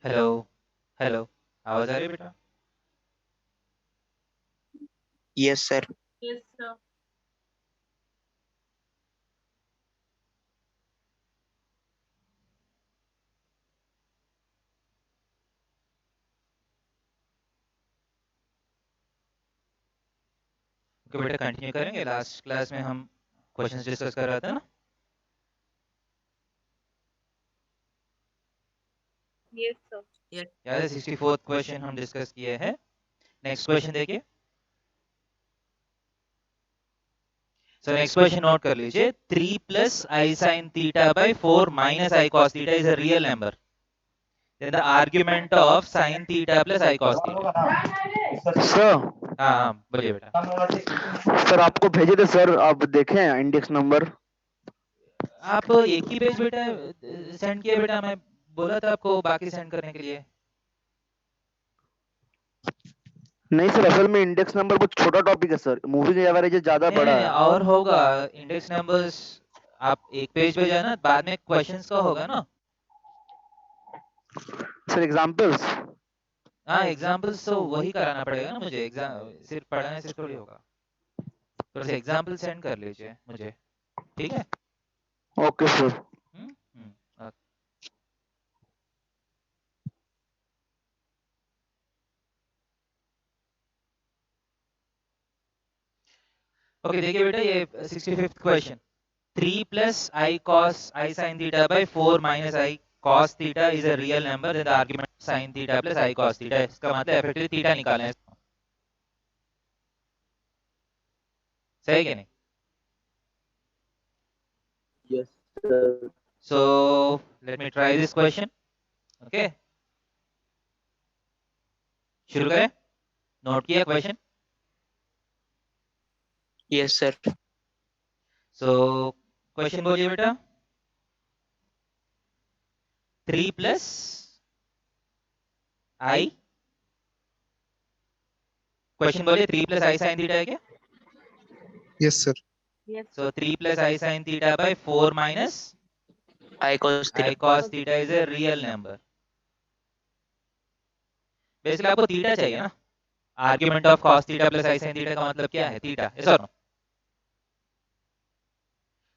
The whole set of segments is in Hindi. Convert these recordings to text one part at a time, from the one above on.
हेलो हेलो, आवाज आ रही है बेटा? Yes sir. Yes, sir. Okay बेटा, कंटिन्यू करेंगे। लास्ट क्लास में हम क्वेश्चंस डिस्कस कर रहे थे ना। Yes, sir. याद है 64th क्वेश्चन हम डिस्कस किए हैं। नेक्स्ट क्वेश्चन देखिए। सो नेक्स्ट क्वेश्चन नोट कर लीजिए। 3 plus i sine theta by 4 minus i cos theta is a real number. Then the argument of sine theta plus i cos theta. Sir हाँ हाँ, बोलिए बेटा। सर आपको भेजे थे सर, आप देखें इंडेक्स नंबर। आप एक ही पेज बेटा सेंड किया बेटा, मैं बोला था आपको बाकी सेंड करने के लिए। नहीं सर, असल में इंडेक्स नंबर बहुत छोटा टॉपिक है सर, मूविंग एवरेज ज्यादा नहीं बड़ा नहीं, है। और होगा इंडेक्स नंबर्स। आप एक पेज पे जाना, बाद में क्वेश्चंस का होगा ना। Sir examples. हाँ, एग्जाम्पल्स तो वही कराना पड़ेगा ना मुझे। एग्जाम सिर्फ पढ़ाने से थोड़ी होगा। थोड़ा सा एग्जाम्पल सेंड कर लीजिए मुझे, ठीक है? Okay sir. हम्म। ओके देखिए बेटा, ये 65th question. 3 plus i cos i sine theta by 4 minus i cos theta is a real number. Then the argument sine theta plus i cos theta. इसका मतलब इफेक्टिव थीटा निकालना है। सही है कि नहीं? Yes sir. So let me try this question. Okay, शुरू करें। नोट किया question? Yes sir. So question बोलिए बेटा। 3 प्लस आई, क्वेश्चन बोलिए। 3 प्लस आई साइन थीटा है क्या? Yes sir. Yes, so 3 plus i sine theta by 4 minus i cos theta. I cos theta is a real number. Basically आपको थीटा चाहिए ना। Argument of cos theta plus i sine theta का मतलब क्या है? थीटा, यस और no?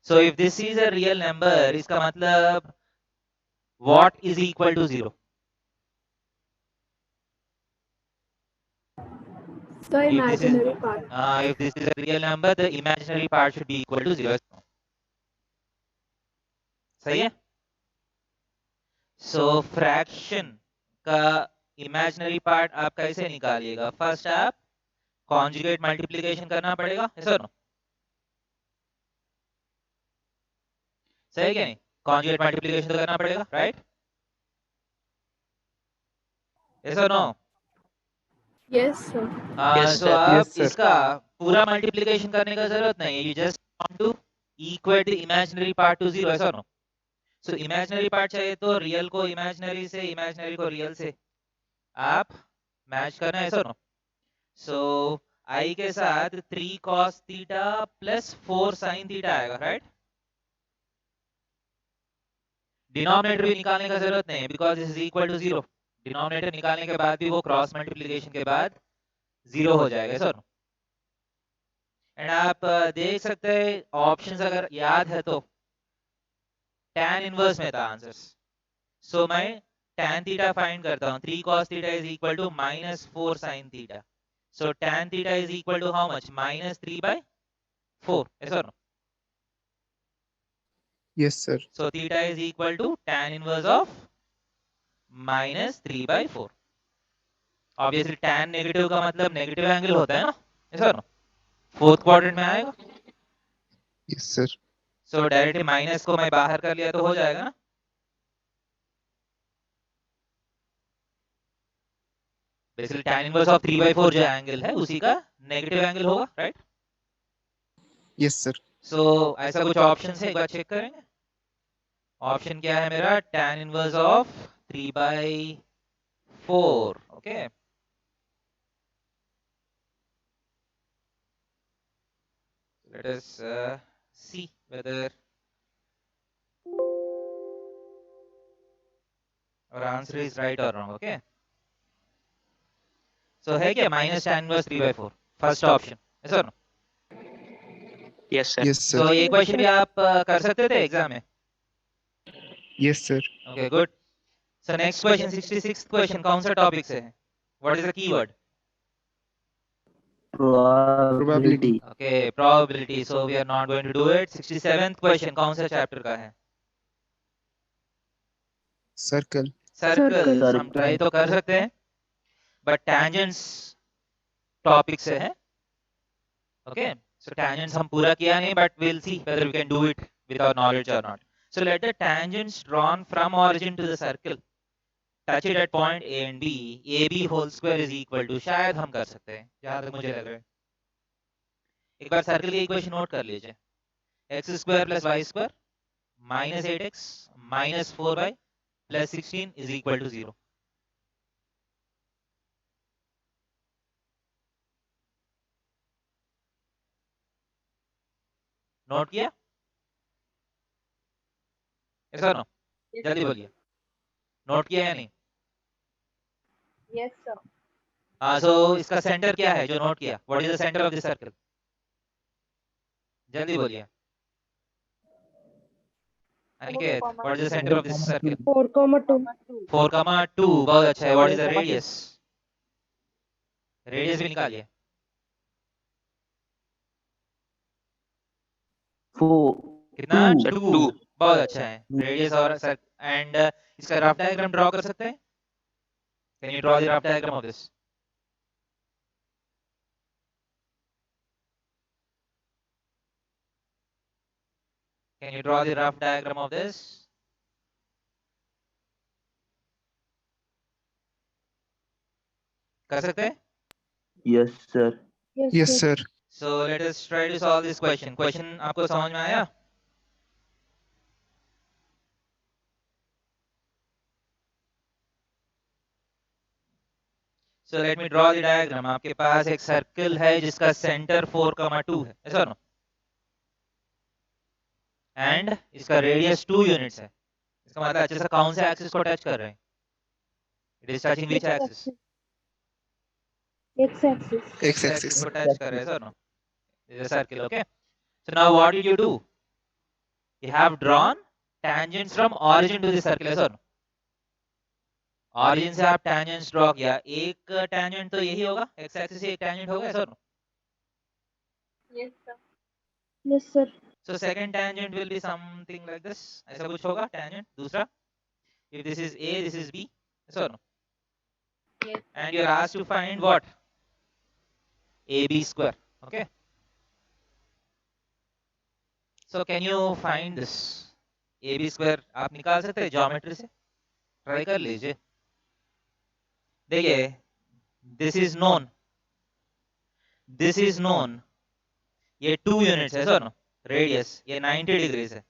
So if this is a real number, इसका मतलब what is equal to 0? The if this is imaginary part. if this is a real number, the imaginary part should be equal to 0. सही है? सो फ्रैक्शन का इमेजिनरी पार्ट आप कैसे निकालिएगा? फर्स्ट आप कॉन्जुगेट मल्टीप्लिकेशन करना पड़ेगा, यस और नो? सही है क्या नहीं? कॉन्जुगेट मल्टीप्लिकेशन तो करना पड़ेगा, राइट? यस और no? Yes, sir. Yes so sir. आप यस सर। इसका पूरा मल्टीप्लिकेशन करने का जरूरत नहीं है। You just want to equate the imaginary part to 0, yes और नो? सो इमेजिनरी पार्ट चाहिए तो रियल को इमेजिनरी से, इमेजिनरी को रियल से आप मैच करना है, यस और नो? सो आई के साथ 3 cos theta plus 4 sin theta आएगा, राइट? डिनोमिनेटर भी निकालने का जरूरत नहीं है, because this is equal to 0। Denominator निकालने के बाद भी वो क्रॉस मल्टीप्लिकेशन के बाद 0 हो जाएगा, सर। एंड आप देख सकते हैं ऑप्शंस अगर याद है तो tan इनवर्स में था आंसर्स। सो मैं tan थीटा फाइंड करता हूँ। 3 cos theta is equal to minus 4 sin theta. So tan theta is equal to how much? Minus 3 by 4, yes or no? Yes sir. So theta is equal to tan inverse of minus 3 by 4. Obviously tan negative का मतलब नेगेटिव एंगल होता है ना, यस और नो? फोर्थ क्वाड्रेंट में आएगा। Yes sir. So directly minus को मैं बाहर कर लिया तो हो जाएगा ना। Basically tan inverse of 3 by 4 जो एंगल है उसी का नेगेटिव एंगल होगा, राइट? Yes sir. सो ऐसा कुछ ऑप्शन है, एक बार चेक करेंगे। ऑप्शन क्या है मेरा? tan inverse of 3 by 4, okay. Let us see whether और आंसर इज राइट और रॉन्ग. ओके, सो है क्या minus tan inverse 3/4 first option है sir. Yes, sir. Yes, so sir. ये क्वेश्चन भी आप कर सकते थे एग्जाम में. Yes, sir. Okay good. So next question 66th question कौन सा टॉपिक से है? What is the keyword? Probability. Okay probability. So we are not going to do it. 67th question कौन सा चैप्टर का है? Circle. सर्कल. हम Circle. ट्राई तो कर सकते हैं बट टैंजेंट्स टॉपिक से है. ओके, so tangents हम पूरा किया नहीं but we'll see whether we can do it with our knowledge or not. So let the tangents drawn from origin to the circle touch it at point A and B. AB whole square is equal to, शायद हम कर सकते हैं जहां तक मुझे लग रहा है. एक बार सर्कल की इक्वेशन नोट कर लीजिए. x square plus y square minus 8x minus 4y plus 16 is equal to 0. Note किया? ऐसा नो, Yes, जल्दी sir. बोलिए. नोट किया या नहीं? Yes, sir. हाँ, so इसका सेंटर क्या है जो नोट किया? What is the centre of this circle? जल्दी बोलिए. Aniket, what is the centre of this circle? 4,2. 4,2. बहुत अच्छा है. What is the radius? Radius भी निकालिए. 4. कितना? 2. 2. बहुत अच्छा है. रेडियस और एंड इसका रफ डायग्राम ड्रॉ कर सकते हैं? Can you draw the rough diagram of this? Can you draw the rough diagram of this? कर सकते हैं? Yes, sir. Yes, sir. So let us try to solve this question. Question आपको समझ में आया? So let me draw the diagram. आपके पास एक सर्कल है जिसका सेंटर 4,2 है, ऐसा ना? एंड इसका रेडियस 2 यूनिट्स है. इसका मतलब अच्छे से कौन से एक्सिस को टच कर रहे हैं? It is touching which axis? X-axis. X-axis. को टच कर रहे हैं, ऐसा ना? This is a circle, okay? So now what did you do? You have drawn tangents from origin to the circle, ऐसा ना? ऑरिजिन से आप टेंजेंट्स ड्रॉ किया. एक टेंजेंट तो यही होगा, एक्स एक्सिस से एक टेंजेंट होगा, ऐसा ना? Yes, sir. Yes, sir. So second tangent will be something like this. ऐसा कुछ होगा टेंजेंट दूसरा. If this is A, this is B, ऐसा ना? Yes. And you are asked to find what? AB square, okay? So can you find this? AB square आप निकाल सकते हैं ज्योमेट्री से? ट्राई कर लीजिए. देखिए, this is known. This is known. ये 2 यूनिट्स है सर. रेडियस ये 90 डिग्रीज है.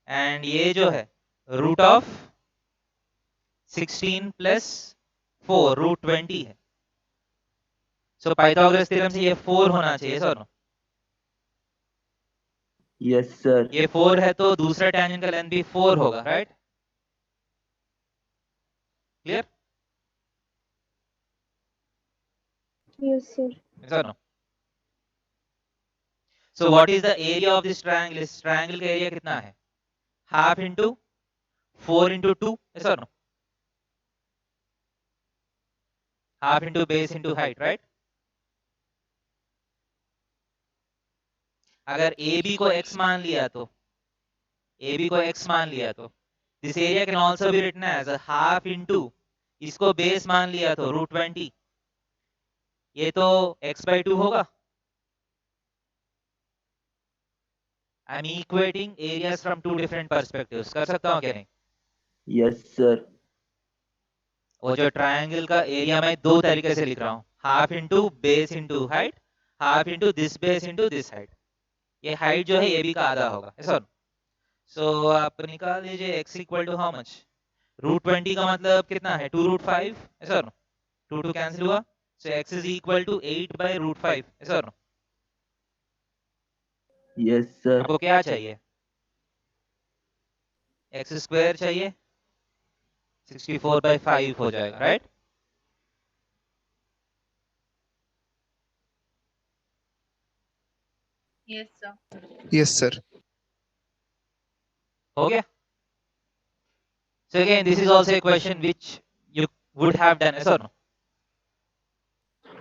एंड ये जो है रूट ऑफ 16 प्लस 4 रूट 20 है. सो पाइथागोरस थ्योरम से ये 4 होना चाहिए सर. Yes, sir. ये 4 है तो दूसरा टेंजेंट का लेंथ भी 4 होगा, right? Clear? Yes, sir. Sir. So what is the area of this triangle? इस ट्रायंगल का एरिया कितना है? हाफ इंटू 4 इंटू 2, ऐसा ना? Half into base into height, right? अगर AB को x मान लिया तो AB को x मान लिया तो this area can also be written as half into इसको बेस मान लिया तो रूट 20. ये तो x/2 होगा. I am equating areas from two different perspectives. कर सकता हूं क्या नहीं? Yes, sir. वो जो ट्रायंगल का एरिया मैं दो तरीके से लिख रहा हूँ. Half into base into height, half into this base into this height. ये हाइट जो है AB का आधा होगा, ऐसा. सो आप निकाल लीजिए x equal to how much? Root 20 का मतलब कितना है? 2 रूट 5, ऐसा. 2 2 कैंसिल हुआ. So x is equal to 8 by root 5, ऐसा. Yes, sir. आपको क्या चाहिए? x स्क्वायर चाहिए. 64/5 हो जाएगा, right? Yes, sir. Yes, sir. हो गया? So again, this is also a question which you would have done, yes or no?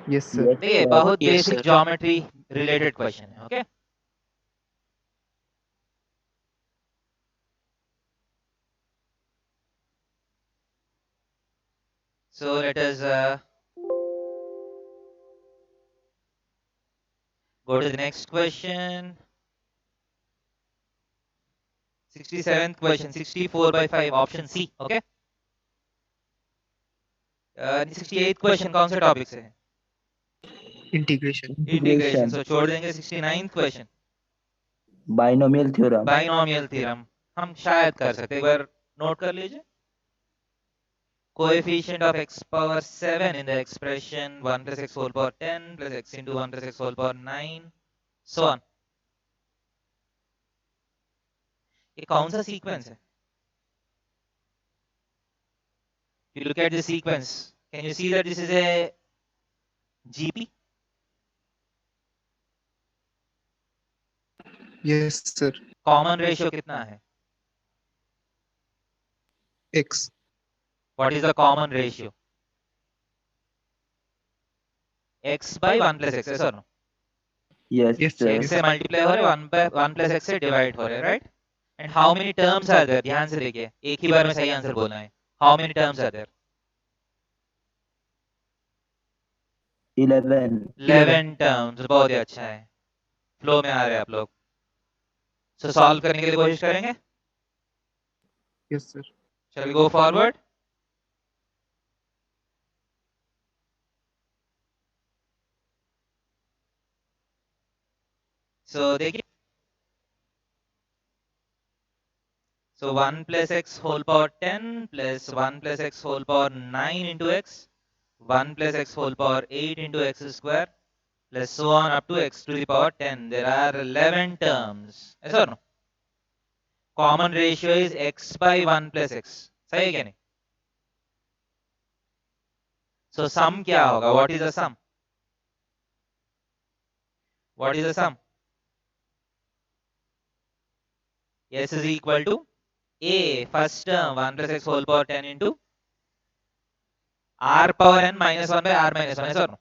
Yes, sir. देखिए बहुत Yes, basic sir. Geometry related question है, okay? So let us go to the next question. 67th question, 64/5, option C, okay? 68th question कौन से टॉपिक से है? Integration. इंटीग्रेशन. So छोड़ देंगे 69th question, binomial theorem. Binomial theorem हम शायद कर सकते हैं, एक बार नोट कर लीजिए. Coefficient of x power 7 in the expression 1 plus x whole power 10 plus x into 1 plus x whole power 9, so on. ये कौन सा सीक्वेंस है? If you look at the sequence, can you see that this is a GP? Yes, sir. Common ratio कितना है? X. What is the common ratio? X by 1 plus x, yes or no? Yes Yes, sir. X से multiply हो रहे, 1 plus x से divide हो रहे, right? And how many terms are there? ध्यान से देखिए, एक ही बार में सही आंसर बोलना है. How many terms are there? 11। 11 terms. बहुत ही अच्छा है, फ्लो में आ रहे हैं आप लोग. So solve करने के लिए कोशिश करेंगे. Yes, sir. Shall we go forward? So देखिए, so 1 plus x whole power 10 plus 1 plus x whole power 9 into x, 1 plus x whole power 8 into x square, plus so on up to x to the power 10. There are 11 terms. Yes or no? Common ratio is x by 1 plus x. सही है क्या नहीं? So sum क्या होगा? What is the sum? What is the sum? S is equal to a, first term 1 plus x whole power 10 into r power n minus 1 by r minus 1. Yes or no?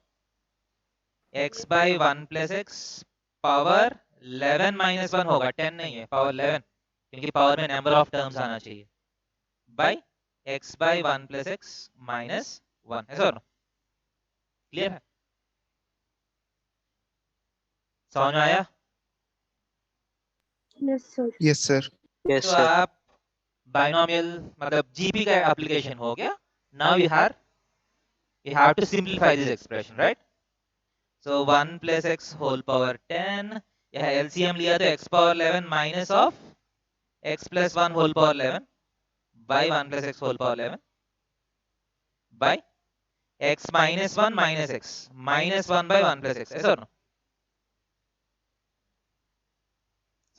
x by 1 plus x power 11 minus 1 होगा, 10 नहीं है, power 11, क्योंकि power में number of terms आना चाहिए, by x by 1 plus x minus 1. Yes or no? Clear है? समझ में आया? Yes sir. Yes, sir. Yes, तो sir. आप बाइनोमियल मतलब जीपी का एप्लीकेशन हो गया. Now you have to simplify this expression, right? So 1 plus x whole power 10, यह LCM लिया तो x power 11 minus of x plus 1 whole power 11 by 1 plus x whole power 11 by x minus 1 minus x minus 1 by 1 plus x. ऐसा or no?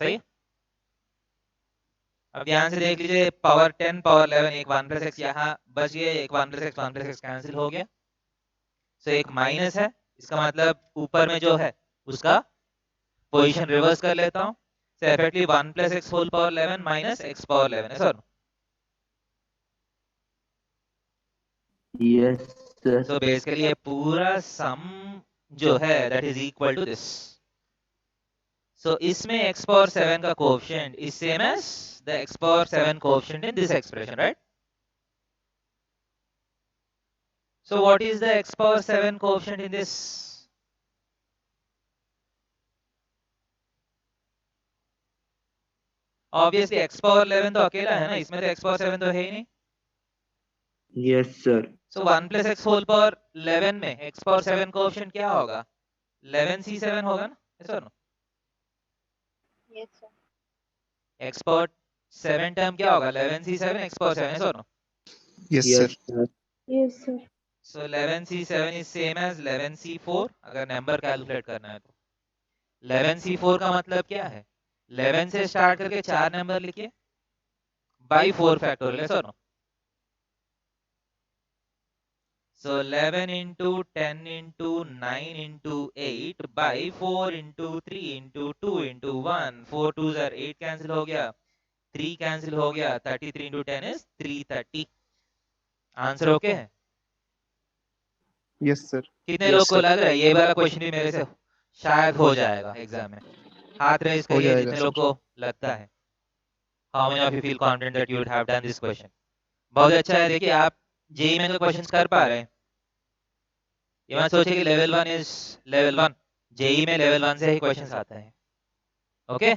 सही है? अब ध्यान से देख लीजिए, पावर 10 पावर 11, एक 1 प्लस एक्स यहाँ बच गया, एक 1 प्लस एक्स कैंसिल हो गया. सो एक माइनस है, इसका मतलब ऊपर में जो है उसका पोजीशन रिवर्स कर लेता हूँ. So effectively 1 plus x whole power 11 minus x power 11 है sir. Yes sir. So basically ये पूरा सम जो है that is equal to this. So इसमें x पावर 7 का coefficient is same as the x power 7 coefficient in this expression, right? So what is the x power 7 coefficient in this? Obviously x power 11 तो अकेला है ना, इसमें तो x power 7 तो है ही नहीं. Yes sir. So 1 plus x whole power 11 में x power 7 coefficient क्या होगा? 11c7 होगा ना? Yes or no? Yes, sir. x power 7 term क्या होगा? 11c7 x power 7. Yes or no? Yes, sir. Yes sir. Yes sir. So 11c7 is same as 11c4 अगर नंबर कैलकुलेट करना है तो. 11c4 का मतलब क्या है? 11 से स्टार्ट करके 4 नंबर लिखिए by 4 factorial. Yes or no? So 11 into 10 into 9 into 8 by 4 into 3 into 2 into 1. 4 2s are 8 cancel हो गया, 3 cancel हो गया, 33 into 10 is 330. आंसर ओके है? Yes, sir. कितने Yes, लोग को sir. लग रहा है ये वाला क्वेश्चन भी मेरे से शायद हो जाएगा एग्जाम में? हाथ रेज हो करिए जाएगा जितने लोग सर. को लगता है. How many of you feel confident that you would have done this question? बहुत अच्छा है. देखिए आप जेई में तो क्वेश्चंस कर पा रहे हैं. ये मत सोचिए कि लेवल 1 इज लेवल 1. जेई में लेवल 1 से ही क्वेश्चंस आते हैं. ओके,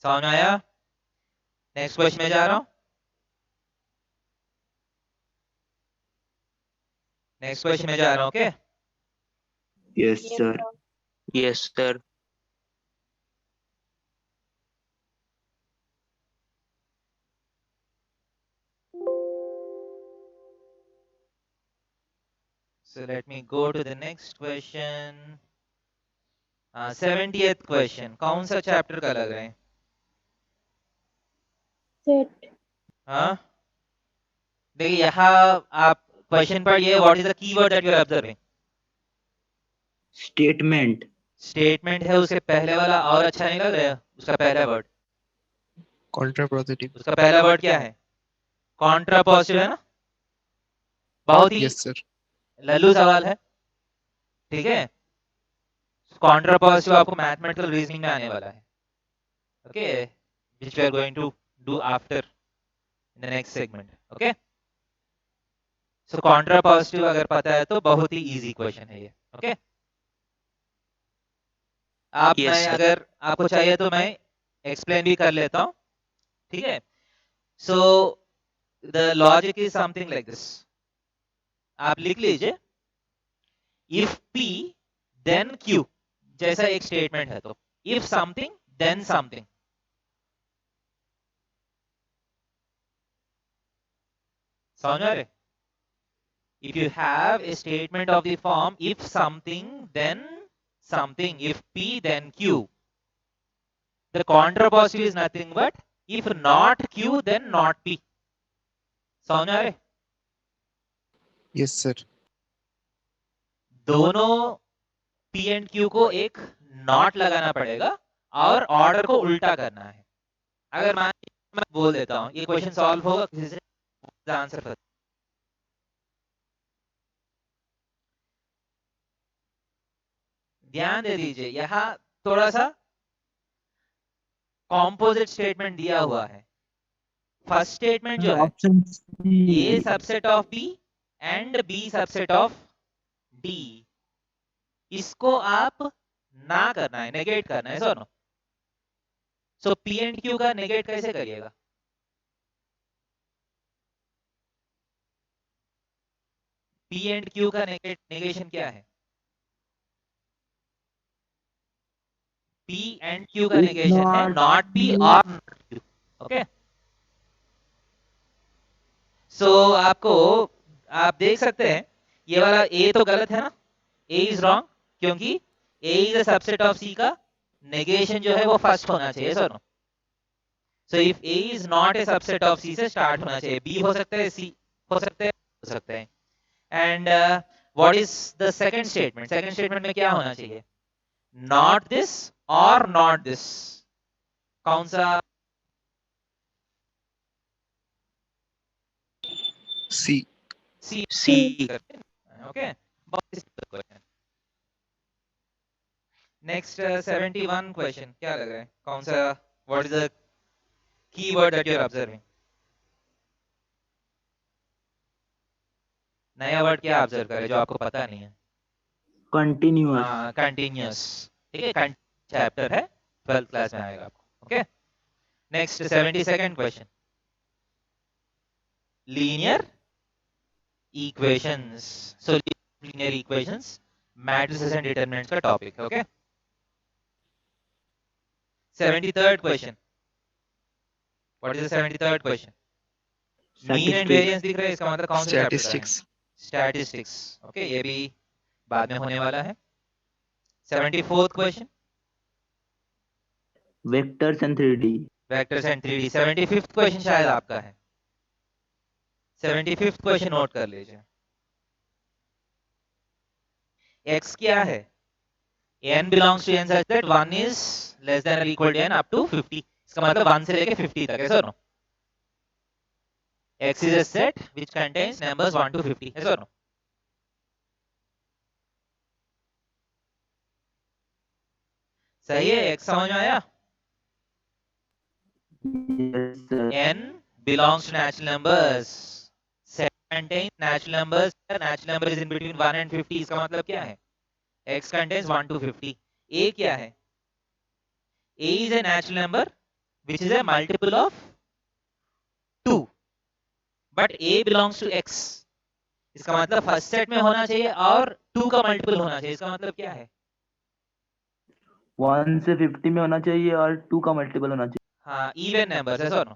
समझ में आया? नेक्स्ट क्वेश्चन में जा रहा हूं. नेक्स्ट क्वेश्चन में जा रहा हूं. Okay, Yes, Yes, sir. sir. Yes, sir. so let me go to the next question. 70th question. कौन सा चैप्टर का लग रहा है? Set. हाँ, देखिए यहाँ आप क्वेश्चन पढ़िए. What is the keyword that you are observing? Statement. Statement है. उसके पहले वाला और अच्छा नहीं लग रहा है? उसका पहला वर्ड, Contrapositive. उसका पहला वर्ड क्या है? कॉन्ट्रा पॉजिटिव है ना? बहुत ही Yes, sir. लल्लू सवाल है. ठीक है, कॉन्ट्रा पॉजिटिव आपको मैथमेटिकल रीजनिंग में आने वाला है. Okay, which we are going to do after in the next segment. Okay, so contrapositive अगर पता है तो बहुत ही इजी क्वेश्चन है ये. ओके, आप Yes, मैं sir. अगर आपको चाहिए तो मैं एक्सप्लेन भी कर लेता हूं. ठीक है, so the logic is something like this. आप लिख लीजिए इफ P देन Q जैसा एक स्टेटमेंट है तो इफ समथिंग देन समथिंग. समझ आ रहे? If you have a statement of the form if something then something, if P then Q, the contrapositive is nothing but if not Q then not P. समझ आ रहे? Yes, sir. दोनों P एंड Q को एक नॉट लगाना पड़ेगा और ऑर्डर को उल्टा करना है. अगर मान मैं बोल देता हूं ये क्वेश्चन सॉल्व होगा किसी से आंसर कर. ध्यान दे दीजिए यहाँ थोड़ा सा कॉम्पोजिट स्टेटमेंट दिया हुआ है. फर्स्ट स्टेटमेंट जो है Option A C. Subset of B and B subset of D, इसको आप ना करना है, नेगेट करना है. सुनो, सो P एंड Q का नेगेट कैसे करिएगा? P एंड Q का नेगेशन क्या है? P एंड Q का If नेगेशन है not नॉट P Q. और Q. ओके, सो आपको आप देख सकते हैं ये वाला A तो गलत है ना? A इज रॉन्ग क्योंकि A is a subset of C का नेगेशन जो है वो फर्स्ट होना चाहिए. सुनो, so if A is not a subset of C से स्टार्ट होना चाहिए. B हो सकता है, C हो सकता है, हो सकता है. And what is the second statement? Second statement में क्या होना चाहिए? नॉट दिस और नॉट दिस. कौन सा? C. C. C. Okay, next 71 question. क्या लग रहा है कौन सा? What is the keyword that you are observing? नया वर्ड क्या ऑब्जर्व करे जो आपको पता नहीं है? Continuous. कंटिन्यूअस. ठीक है, चैप्टर है, 12th क्लास में आएगा आपको. Okay, next 72nd question. Linear equations. So linear equations, matrices and determinants का टॉपिक है. Okay, 73rd question. What is the 73rd question? Mean and variance दिख रहा है, इसका मतलब कौन सा चैप्टर का है? Statistics. स्टैटिस्टिक्स. ओके, ये भी बाद में होने वाला है. 74th question. Vectors and 3D. Vectors and 3D. 75th question शायद आपका है. 75th क्वेश्चन नोट कर लीजिए। x क्या है? n belongs to n such that 1 is less than or equal to n up to 50। इसका मतलब 1 से लेके 50 तक है sir. x is a set which contains numbers 1 to 50 है सर। सही है, x समझ में आया? Yes, sir. n belongs to natural numbers, set contains natural numbers, natural number is in between 1 and 50। इसका मतलब क्या है? x contains 1 to 50। a क्या है? a is a natural number which is a multiple of 2, but a belongs to x। इसका मतलब फर्स्ट सेट में होना चाहिए और 2 का मल्टीपल होना चाहिए। इसका मतलब क्या है? 1 से 50 में होना चाहिए और 2 का मल्टीपल होना चाहिए। हाँ, इवन नंबर्स है sir,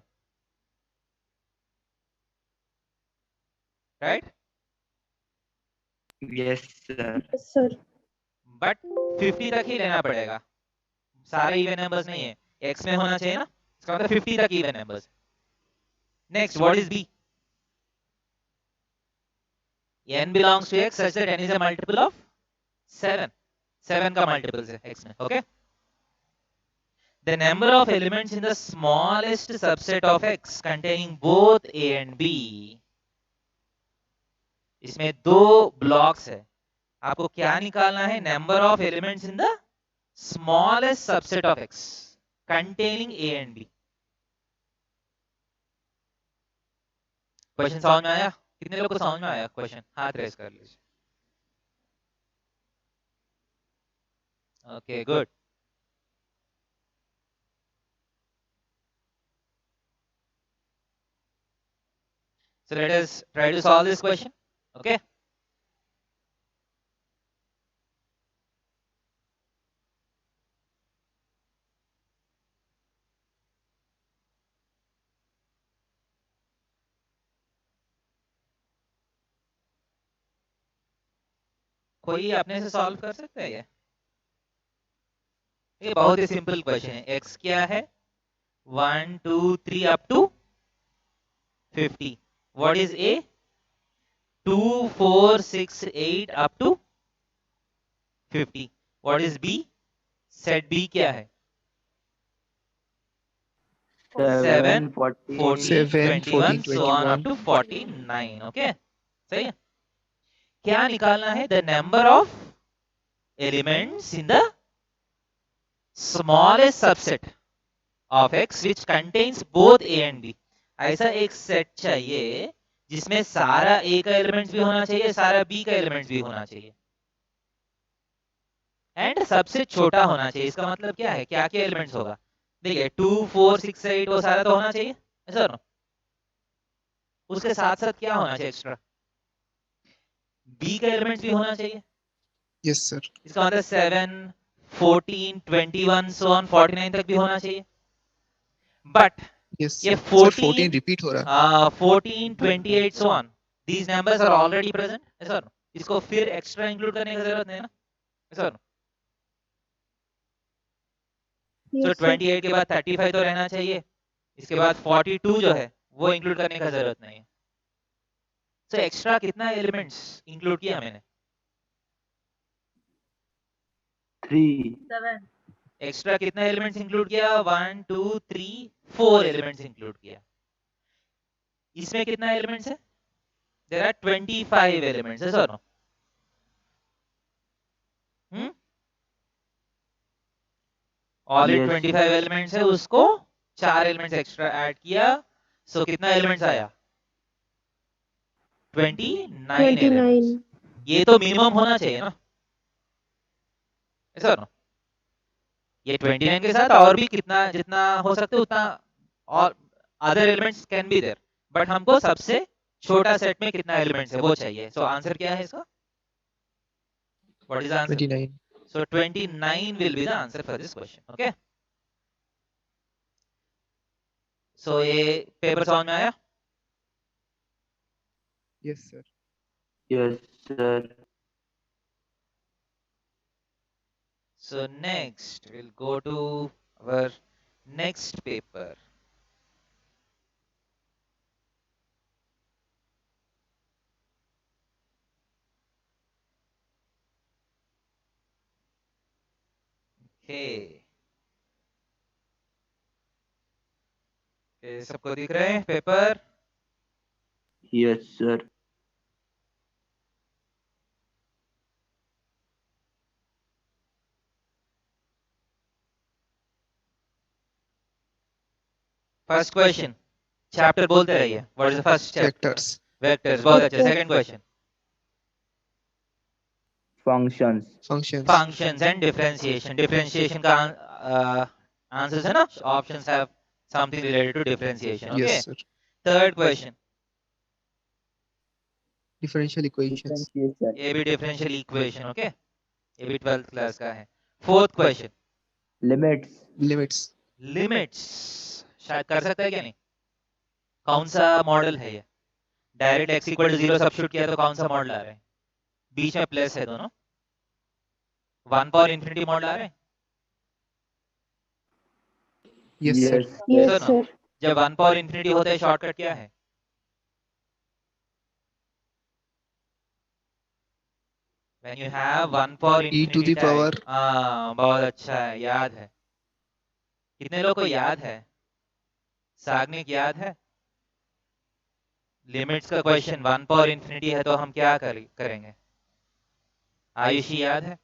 right? Yes, sir. Yes, sir. But 50 तक ही लेना पड़ेगा, सारे इवन नंबर्स नहीं है। x में होना चाहिए ना, इसका मतलब 50 तक even numbers. Next, what is b? n belongs to x such that n is a multiple of 7। 7 का मल्टीपल है x में, okay? The number of elements in the smallest subset of x containing both a and b। इसमें दो ब्लॉक्स है, आपको क्या निकालना है? Number of elements in the smallest subset of x containing a and b। Question समझ में आया? कितने लोगों को समझ में आया क्वेश्चन? हाथ रेस कर लीजिए। Okay, good. So let us try to solve this question, okay? कोई अपने से सॉल्व कर सकता है ये बहुत ही सिंपल क्वेश्चन है। x क्या है? 1 2 3 up to 50। What is a? 2 4 6 8 up to 50। What is b? Set b क्या है? 7 14 7, 21 14, so on up 21. to 49। Okay, सही है। क्या निकालना है? The number of elements in the smallest subset of x which contains both a and b। ऐसा एक सेट चाहिए जिसमें सारा a का एलिमेंट्स भी होना चाहिए, सारा b का एलिमेंट्स भी होना चाहिए, एंड सबसे छोटा होना चाहिए। इसका मतलब क्या है? क्या क्या एलिमेंट्स होगा? देखिए 2 4 6 8 वो सारा तो होना चाहिए सर। उसके साथ साथ क्या होना चाहिए एक्स्ट्रा? b का एलिमेंट्स भी होना चाहिए। Yes, sir. इसका मतलब 7 14 21 so on 49 तक भी होना चाहिए। बट Yes, ये sir. Sir, 14 14 repeat हो रहा है। 14 28 so on, these numbers are already present sir. इसको फिर एक्स्ट्रा इंक्लूड करने की जरूरत नहीं है ना सर। Yes, so sir. 28 के बाद 35 तो रहना चाहिए, इसके बाद 42 जो है वो इंक्लूड करने का जरूरत नहीं है। सो एक्स्ट्रा कितना एलिमेंट्स इंक्लूड किया मैंने? 3। 7, एक्स्ट्रा कितना एलिमेंट्स इंक्लूड किया? 1 2 3 4 एलिमेंट्स इंक्लूड किया। इसमें कितना एलिमेंट्स है? देयर आर 25 एलिमेंट्स है सर। Already Yes. 25 एलिमेंट्स है, उसको 4 एलिमेंट्स एक्स्ट्रा ऐड किया, सो कितना एलिमेंट्स आया? 29 एलिमेंट्स। 29. ये तो मिनिमम होना चाहिए ना सर। ये 29 के साथ और भी कितना जितना हो सकते उतना और other elements can be there, but हमको सबसे छोटा सेट में कितना एलिमेंट्स है वो चाहिए। सो आंसर क्या है इसका? What is answer? 29. So 29 will be the answer for this question. Okay. So ये पेपर समझ में आया? Yes, sir. Yes, sir. So next we'll go to our next paper. Okay, सबको दिख रहे हैं paper? Yes, sir. First question, chapter बोलते रहिए। What is the first chapter? Vectors. Vectors, बहुत अच्छा। Vectors. Second question, Functions. Functions. Functions and differentiation. Differentiation का आंसर्स है ना, options have something related to differentiation. Okay, Yes, sir. Third question, Differential equations. Differentiation. ये भी डिफरेंशियल इक्वेशन। ओके, ये भी 12th क्लास का है। Fourth question, Limits. Limits. Limits. शायद कर सकता है क्या नहीं? कौन सा मॉडल है ये? Direct x equal to 0 substitute किया तो कौन सा मॉडल आ रहा है? बीच में प्लस है दोनों, 1 पावर इंफिनिटी मॉडल आ रहे हैं। Yes, sir. Yes, सुनो, sir. जब 1 पावर इंफिनिटी होता है शॉर्टकट क्या है? When you have 1 power E to infinity the power. type, हाँ बहुत अच्छा है, याद है। कितने लोग को याद है? साग्निक याद है? लिमिट्स का क्वेश्चन 1 पावर इंफिनिटी है तो हम क्या करेंगे? आयुषी याद है?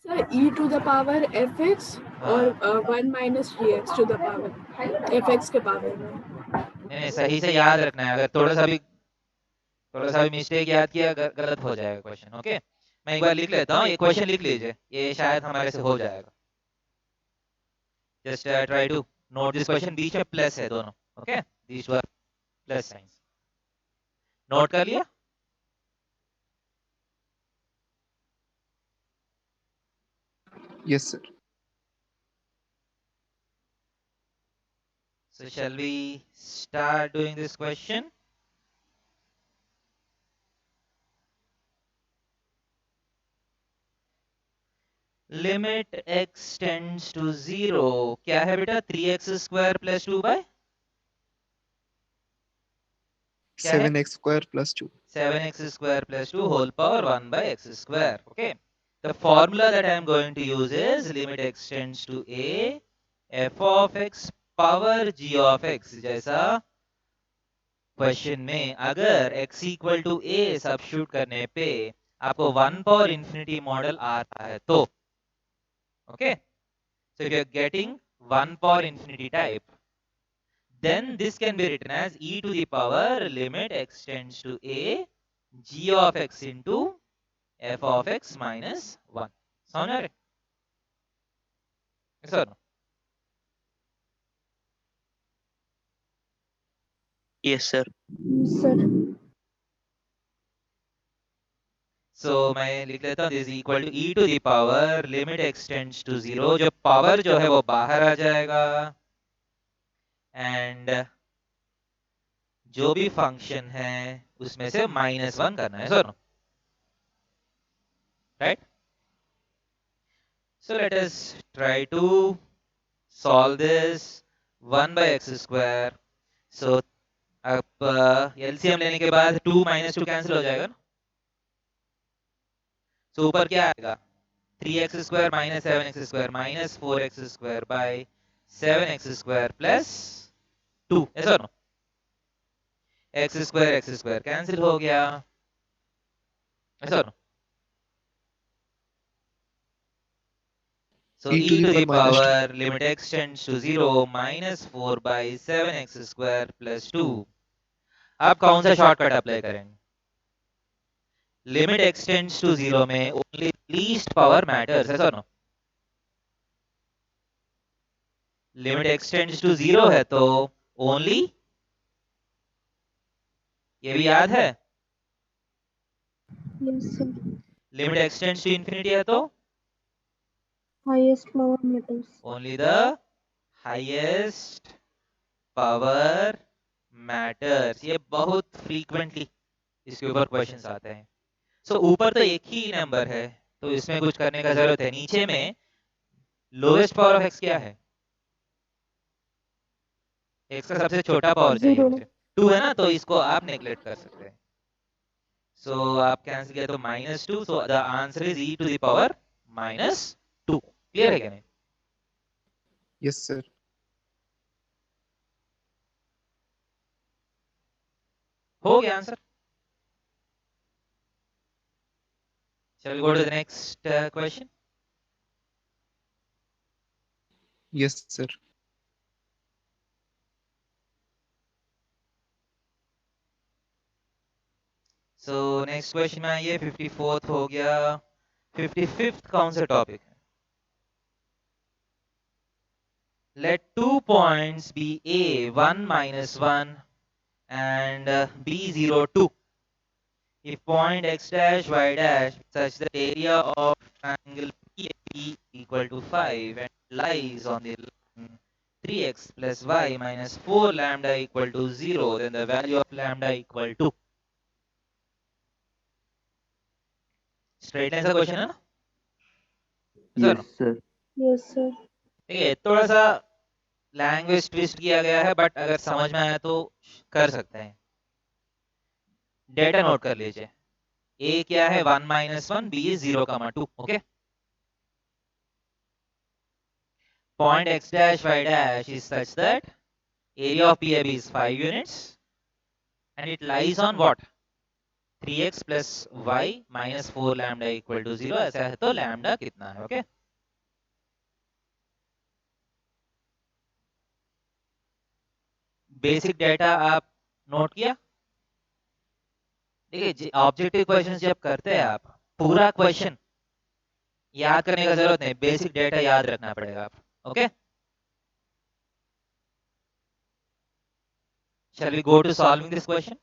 Sir, e to the power fx और 1 minus dx to the power fx के पावर में। नहीं, सही से याद रखना है। अगर थोड़ा सा भी मिस्टेक याद किया गलत हो जाएगा क्वेश्चन। ओके, मैं एक बार लिख लेता हूँ, ये क्वेश्चन लिख लीजिए, ये शायद हमारे से हो जाएगा। Just try to note this question. बीच में प्लस है दोनों। Okay, these were plus signs. Note कर लिया? Yes, sir. So shall we start doing this question? Limit x tends to 0 क्या है बेटा? 3x square plus 2 by 7x square plus 2. 7x square plus 2 whole power 1 by x square. Okay, the formula that I am going to use is limit x tends to a f of x power g of x। जैसा क्वेश्चन में अगर x equal to a substitute करने पे आपको 1 पावर इंफिनिटी मॉडल आता है तो okay, so if you are getting 1 power infinity type, then this can be written as e to the power limit x tends to a g of x into f of x minus 1। समझ आ रहे? Sir Yes, sir. Sir. So मैं लिख लेता हूँ, this equal to e to the power limit x tends to 0। जो पावर जो है वो बाहर आ जाएगा एंड जो भी फंक्शन है उसमें से -1 करना है sir, right? So let us try to solve this 1 by x square। So अब LCM लेने के बाद 2 - 2 कैंसिल हो जाएगा ना। So ऊपर क्या आएगा? 3x square minus 7x square minus 4x square by 7x square plus 2। ऐसा ना, x square कैंसिल हो गया, ऐसा ना। So e to the power limit x tends to 0 minus 4 by 7x square plus 2। अब कौन सा शॉर्टकट अप्लाई करेंगे? लिमिट x tends to 0 में ओनली लीस्ट पावर मैटर्स, ऐसा ना। लिमिट x tends to 0 है तो ओनली, ये भी याद है? Yes, sir. Limit x tends to infinity है तो Highest power matters. Only the highest power matters. ये बहुत फ्रीक्वेंटली इसके ऊपर क्वेश्चंस आते हैं। सो ऊपर तो एक ही नंबर है तो इसमें कुछ करने का जरूरत है। नीचे में लोएस्ट पावर ऑफ x क्या है? x का सबसे छोटा पावर चाहिए 0. मुझे, 2 है ना, तो इसको आप नेग्लेक्ट कर सकते हैं। सो आप कैंसिल किया तो -2, so the answer is e to the power minus 2। Clear है क्या नहीं? Yes, sir. हो गया answer. Shall we go to the next question? Yes, sir. So next question में आइए, 54th हो गया, 55th कौन सा टॉपिक है? Let 2 points be A 1 minus 1 and B 0 2. If point x dash y dash such that area of triangle PAB equal to 5 and lies on the line 3x plus y minus 4 lambda equal to 0, then the value of lambda equal to. Straight line सा क्वेश्चन है ना sir? Yes, sir. Yes, sir. देखिए थोड़ा सा लैंग्वेज ट्विस्ट किया गया है, बट अगर समझ में आया तो कर सकते हैं। डेटा नोट कर लीजिए। ए क्या है 1 minus 1, B is 0,2। Okay, point x dash y dash is such that area of PAB is 5 units and it lies on what? 3x plus y minus 4 lambda equal to 0। ऐसा है तो lambda कितना है? ओके, बेसिक डेटा आप नोट किया। देखिए ऑब्जेक्टिव क्वेश्चन जब करते हैं आप, पूरा क्वेश्चन याद करने का जरूरत नहीं, बेसिक डेटा याद रखना पड़ेगा आप। Okay, shall we go to solving this question?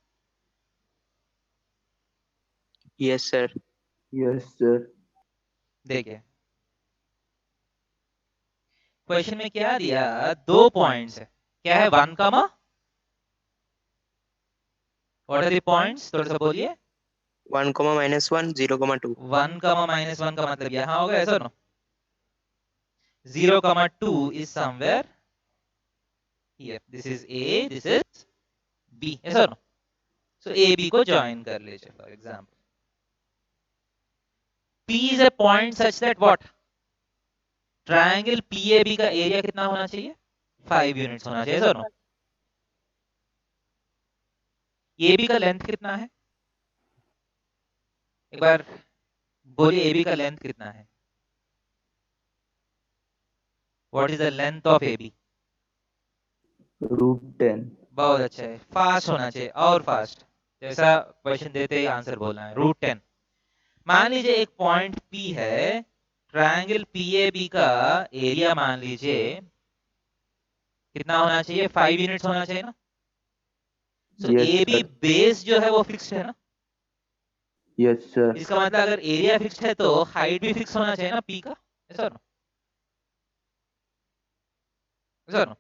Yes, sir. Yes, sir. देखिए क्वेश्चन में क्या दिया, 2 पॉइंट्स है। क्या है? 1, व्हाट आर द पॉइंट्स? थोड़ा सा बोलिए। 1, minus 1, 0, 2. 1, minus 1 का मतलब यहाँ होगा, ऐसा ना? 0,2 is somewhere here. This is A, this is B, ऐसा ना? So A B को ज्वाइन कर लीजिए for example. P is a point such that what? Triangle PAB का एरिया कितना होना चाहिए? 5 यूनिट्स होना चाहिए, ऐसा ना? AB का लेंथ कितना है? एक बार बोलिए, AB का लेंथ कितना है? What is the length of AB? √10. बहुत अच्छा है, फास्ट होना चाहिए और फास्ट, जैसा क्वेश्चन देते ही आंसर बोलना है। √10। मान लीजिए एक पॉइंट P है, ट्रायंगल PAB का एरिया मान लीजिए कितना होना चाहिए? 5 यूनिट्स होना चाहिए ना? So Yes, AB sir. Base जो है वो फिक्स्ड है ना? Yes, sir. इसका मतलब अगर एरिया फिक्स्ड है तो हाइट भी फिक्स होना चाहिए ना P का, ऐसा ना? ऐसा ना?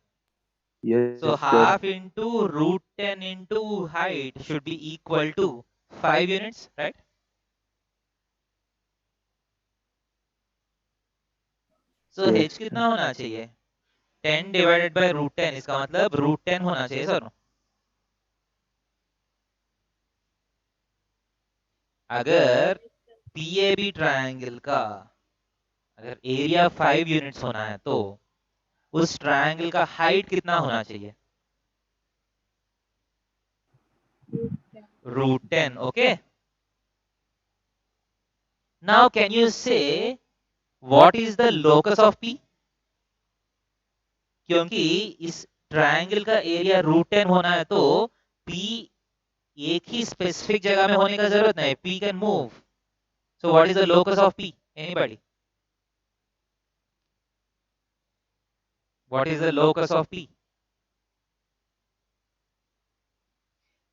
Yes, So sir. half into √10 into height should be equal to 5 units, right? So Yes, h कितना होना चाहिए? 10 divided by √10, इसका मतलब √10 होना चाहिए सर। अगर PAB ट्रायंगल का अगर एरिया 5 यूनिट्स होना है तो उस ट्रायंगल का हाइट कितना होना चाहिए? √10। ओके, नाउ कैन यू से what is the locus of P? क्योंकि इस ट्रायंगल का एरिया √10 होना है तो P एक ही स्पेसिफिक जगह में होने का जरूरत नहीं, P can move. So what is the locus of P? Anybody? What is the locus of P?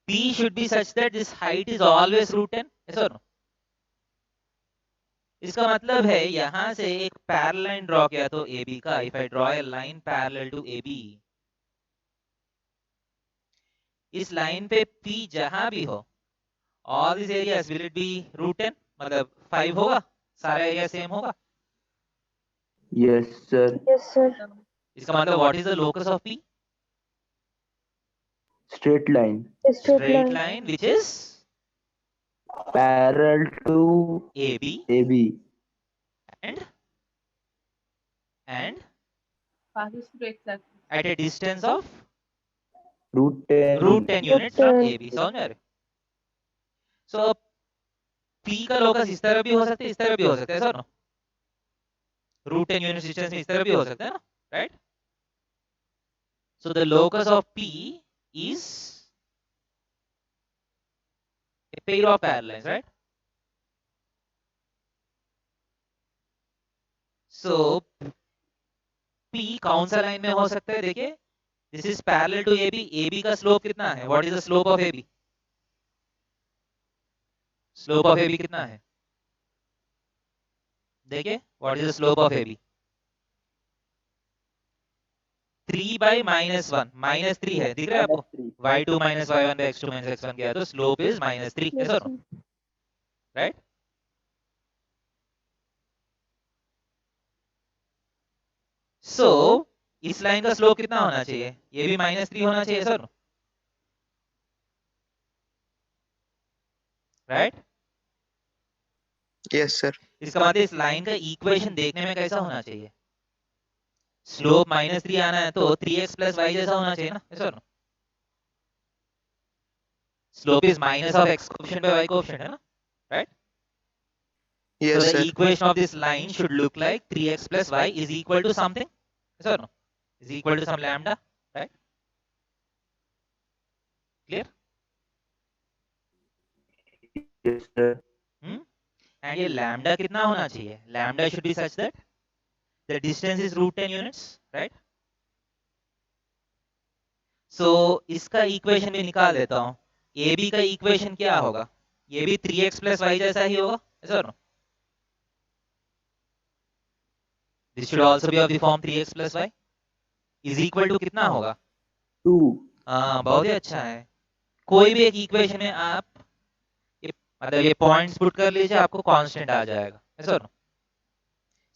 P should be such that this height is always √10, yes or no? इसका मतलब है यहां से एक पैरेलल लाइन ड्रॉ किया तो AB का, if I draw a line parallel to AB, इस लाइन पे P जहां भी हो, all these areas will it be √10? मतलब 5 होगा, सारा एरिया सेम होगा। Yes, sir. Yes, sir. इसका मतलब what is the locus of P? Straight line. A straight Straight line. line which is Parallel to AB AB. and passes through x-axis. at a distance of root 10 root 10 units from 10. AB. समझ में आ रहे? So P का लोकस इस तरह भी हो सकता है, इस तरह भी हो सकता है, सर ना? रूट 10 यूनिट डिस्टेंस में इस तरह भी हो सकता है ना, right? So the locus of P is a pair of parallel lines, right? So P कौन सा लाइन में हो सकता है? देखिए, this is parallel to AB. AB का स्लोप कितना है? What is the slope of AB? Slope of AB कितना है? देखिए, what is the slope of AB? 3 by -1, -3 है, दिख रहा है आपको? y2 minus y1 by x2 minus x1 किया तो slope is -3, Yes, sir, sir. right? So इस लाइन का स्लोप कितना होना चाहिए? ये भी -3 होना चाहिए, सर, राइट? Yes, sir. इसका मतलब इस लाइन का इक्वेशन देखने में कैसा होना चाहिए? स्लोप -3 आना है तो 3x plus y जैसा होना चाहिए ना, sir? Slope is minus of x coefficient by y coefficient है ना, right? Yes, So the sir. equation of this line should look like 3x plus y is equal to something, sir, no? Is equal to some lambda, right? Clear? yes sir And ये lambda कितना होना चाहिए? Lambda should be such that the distance is root 10 units, right? So इसका equation भी निकाल देता हूँ. AB का equation क्या होगा? ये भी 3x plus y जैसा ही होगा, sir, no? This should also be of the form 3x plus y is equal to कितना होगा? 2 हाँ, बहुत ही अच्छा है. कोई भी एक इक्वेशन में आप मतलब ये पॉइंट्स पुट कर लीजिए, आपको कांस्टेंट आ जाएगा, sir, no?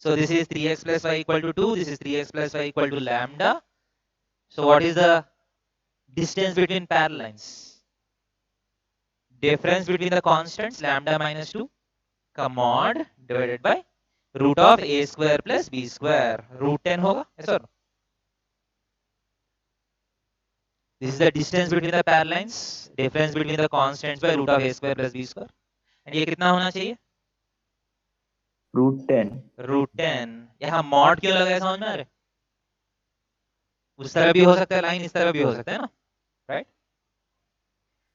So this is 3x plus y equal to 2. This is 3x plus y equal to lambda. So what is the distance between parallel lines? Difference between the constants lambda minus 2 mod divided by root of a square plus b square. Root 10 होगा, sir. This is the distance between the parallel lines. Difference between the constants by root of a square plus b square. And ये कितना होना चाहिए? root 10 root 10. यहाँ मॉड क्यों लगाया समझ में आ रहा है? उस तरह भी हो सकता है लाइन, इस तरह भी हो सकता है ना, right?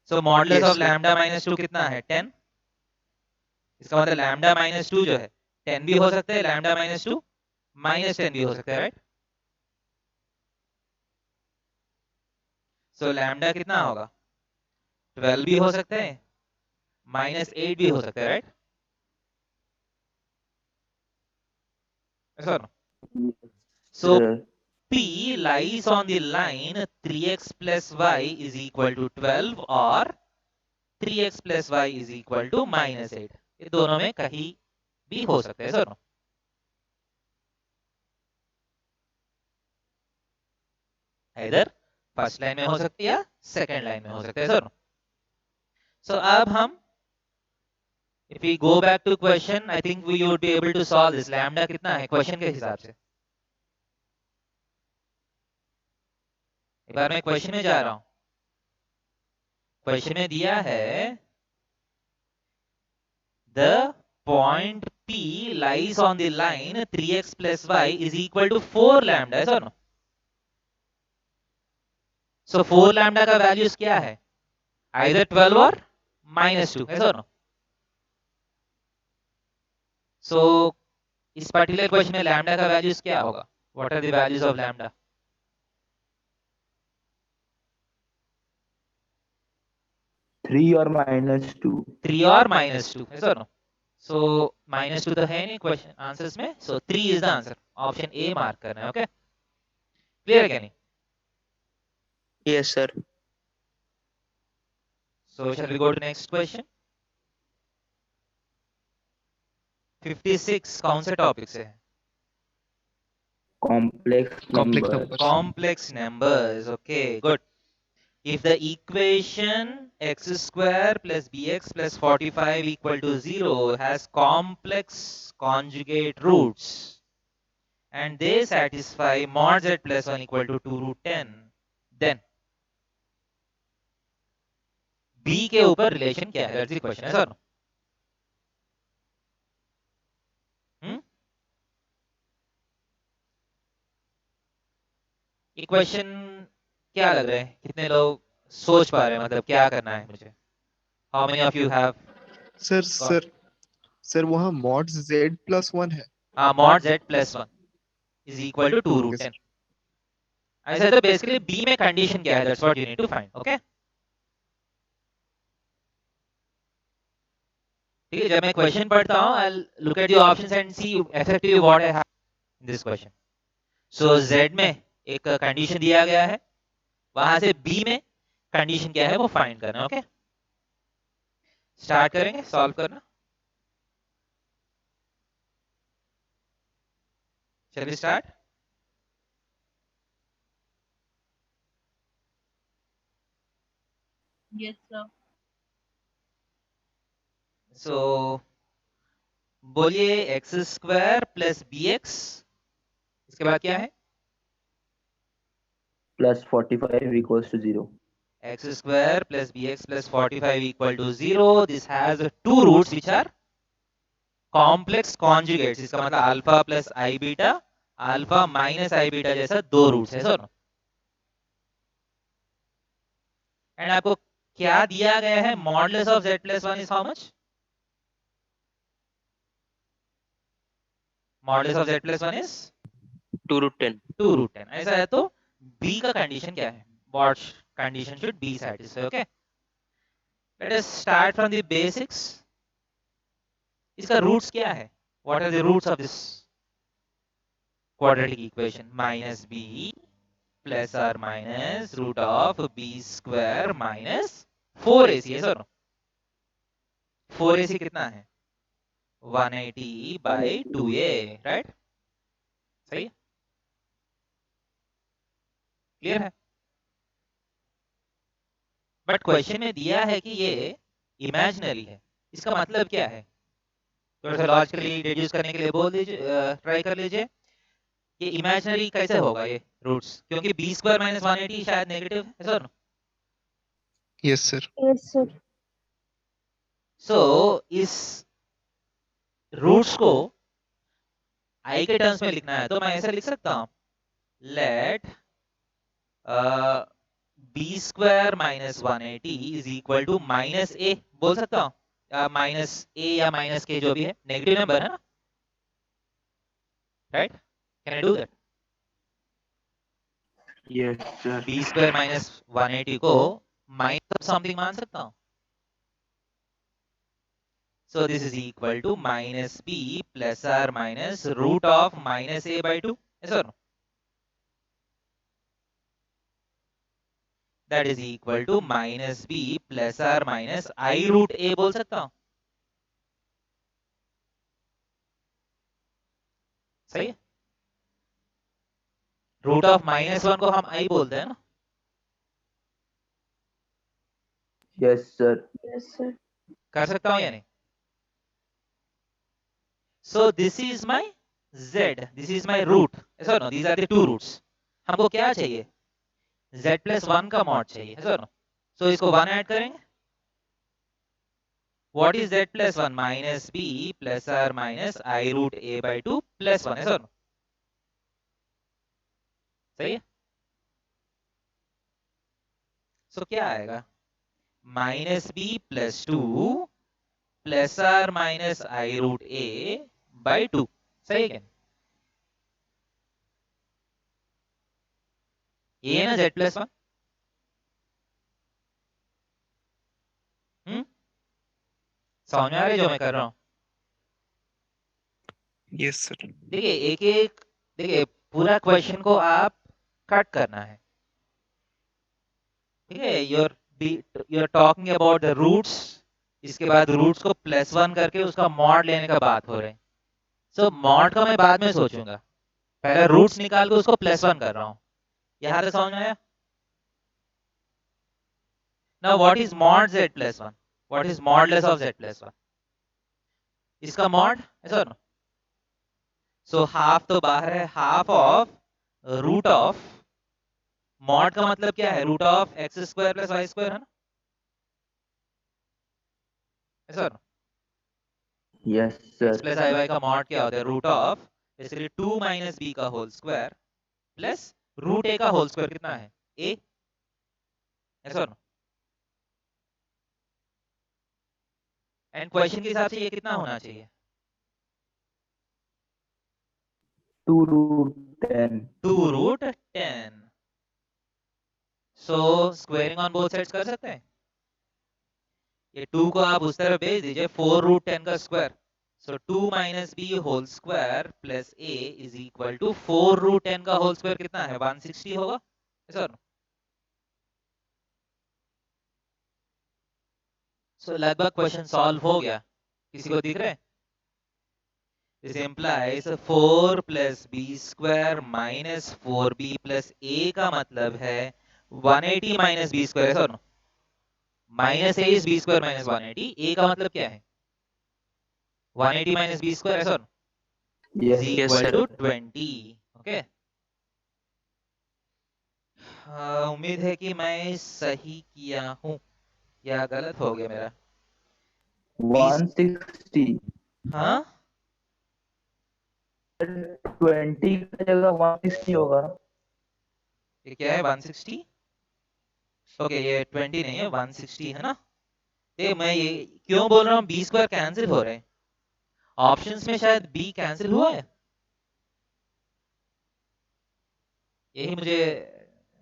So modulus Yes, of sir. Lambda minus 2 कितना है? 10. इसका मतलब लैम्डा माइनस 2 जो है 10 भी हो सकता है, लैम्डा माइनस 2 -10 भी हो सकता है, राइट? सो लैम्डा कितना होगा? 12 भी हो सकता है, -8 भी हो सकता है, right? Sir, so sir P lies on the line 3x plus y is equal to 12 or 3x plus y is equal to -8. ये दोनों में कहीं भी हो सकते हैं, सर. इधर फर्स्ट लाइन में हो सकती है या सेकंड लाइन में हो सकते हैं, सर. सो अब हम if we go back to question, I think we would be able to solve this. Lambda कितना है क्वेश्चन के हिसाब से? एक बार मैं क्वेश्चन में जा रहा हूं. क्वेश्चन में दिया है the point P lies on the line 3x plus y is equal to 4 lambda, है सर. So 4 lambda का वैल्यूज क्या है? Either 12 or -2, है सर. So इस पर्टिकुलर क्वेश्चन में लैम्डा का वैल्यूज क्या होगा? What are the values of lambda? 3 or -2 3 or -2, है सर. So -2 तो है नहीं क्वेश्चन आंसर्स में, so 3 is the answer. Option A mark करना है, ओके? क्लियर है क्या नहीं? Yes, sir. So shall we go to next question? 56 कौन से टॉपिक से है? complex Complex number numbers. Complex numbers. Okay, good. if the equation x square plus bx plus 45 equal to 0 has complex conjugate roots and they satisfy mod z plus 1 equal to 2 root 10, then b के ऊपर रिलेशन क्या है? That's the question, है सर? ये क्वेश्चन क्या लग रहा है? कितने लोग सोच पा रहे हैं? मतलब क्या करना है मुझे? How many of you have? Sir वहाँ mod z plus 1 है. हाँ, mod z plus 1 is equal to 2 root 10. ऐसा है तो बेसिकली b में कंडीशन क्या है? That's what you need to find. Okay? ठीक है, जब मैं क्वेश्चन पढ़ता हूँ I'll look at the options and see effectively what I have in this question. So z में एक कंडीशन दिया गया है, वहां से b में कंडीशन क्या है वो फाइंड करना है. ओके, स्टार्ट करेंगे सॉल्व करना. Shall we start? Yes, sir. So बोलिए x square plus b x, इसके बाद क्या है? Plus 45 equals to 0. X square plus bx plus 45 equal to 0. This has two roots which are complex conjugates. इसका मतलब अल्फा प्लस आई बीटा, अल्फा माइनस आई बीटा जैसा दो रूट्स है सर. एंड आपको क्या दिया गया है? Modulus of z plus 1 is how much? Modulus of z plus 1 is 2 root 10. 2 root 10. ऐसा है तो b का कंडीशन क्या है? What condition should be satisfied? Okay, let us start from the basics. इसका रूट्स क्या है? What are the roots of this quadratic equation? Minus b plus or minus root of b square minus 4ac है सर. 4ac कितना है? 180 by 2a, right? सही, क्लियर है? बट क्वेश्चन में दिया है कि ये इमेजिनरी है. इसका मतलब क्या है? थोड़ा सा लॉजिकली डिड्यूस करने के लिए बोल दीजिए, ट्राई कर लीजिए. ये इमेजिनरी कैसे होगा ये रूट्स? क्योंकि b स्क्वायर माइनस 180 शायद नेगेटिव है sir. Yes, sir. Yes, sir. सो इस रूट्स को i के टर्म्स में लिखना है तो मैं ऐसा लिख सकता हूं, let b square minus 180 is equal to minus a. बोल सकता हूं माइनस a या माइनस k जो भी है, नेगेटिव नंबर है ना, right? Can I do that? Yes, sir. b square minus 180 को माइनस ऑफ समथिंग मान सकता हूं. So this is equal to minus b plus or minus root of minus a by 2. Yes or no? That is equal to minus b plus or minus I root a बोल सकता हूं. सही है? रूट ऑफ माइनस 1 को हम i बोलते हैं ना. Yes, sir. Yes, sir. कर सकता हूं या नहीं? So this is my z, this is my root. Yes or no? These are the two roots. हमको क्या चाहिए? z plus 1 का मॉड चाहिए. Yes or no? So इसको 1 ऐड करेंगे. What is z plus 1? Minus b plus or minus I root a by 2 plus 1. Yes or no? सही है? So क्या आएगा? Minus b plus 2 plus or minus I root a by 2. सही है क्या? ये है ना z plus 1. समझ में आ रही है जो मैं कर रहा हूं? Yes, sir. देखिए एक एक, देखिए पूरा क्वेश्चन को आप कट करना है. ठीक है, you're talking about the roots. इसके बाद रूट्स को प्लस 1 करके उसका मॉड लेने का बात हो रहे हैं. सो मॉड का मैं बाद में सोचूंगा, पहले रूट्स निकाल के उसको प्लस 1 कर रहा हूं. यहां तक समझ में आया? Now what is mod z plus 1? What is modulus of z plus 1? इसका mod ऐसा ना, so half तो बाहर है, half of root of mod का मतलब क्या है, root of x square plus y square है ना, ऐसा ना, Yes, sir. x plus iy का mod क्या होता है, root of basically 2 minus b का whole square plus root a का whole square कितना है, a, ऐसा ना, एंड क्वेश्चन के हिसाब से ये कितना होना चाहिए, 2 root 10. 2 root 10. So squaring on both sides कर सकते हैं, ये 2 को आप उस तरफ भेज दीजिए, 4 रूट 10 का square, so 2 minus b whole square plus a is equal to 4 root 10 का होल स्क्वायर कितना है, 160 होगा सर। सो लगभग क्वेश्चन सॉल्व हो गया, किसी को दिख रहा है, this implies 4 plus b square minus 4b plus a का मतलब है 180 माइनस बी स्क्वायर है sir, minus a is b square minus 180, a का मतलब क्या है 180 माइनस बी स्क्वायर है sir, Yes, is yes, equal sir. to 20. Okay, उम्मीद है कि मैं सही किया हूँ या गलत हो गया मेरा, 160. हाँ 20 की जगह 160 होगा ना? ये क्या है 160, ओके ये 20 नहीं है 160 है ना, ये मैं ये क्यों बोल रहा हूँ, बी स्क्वायर कैंसिल हो रहे हैं, ऑप्शंस में शायद बी कैंसिल हुआ है, यही मुझे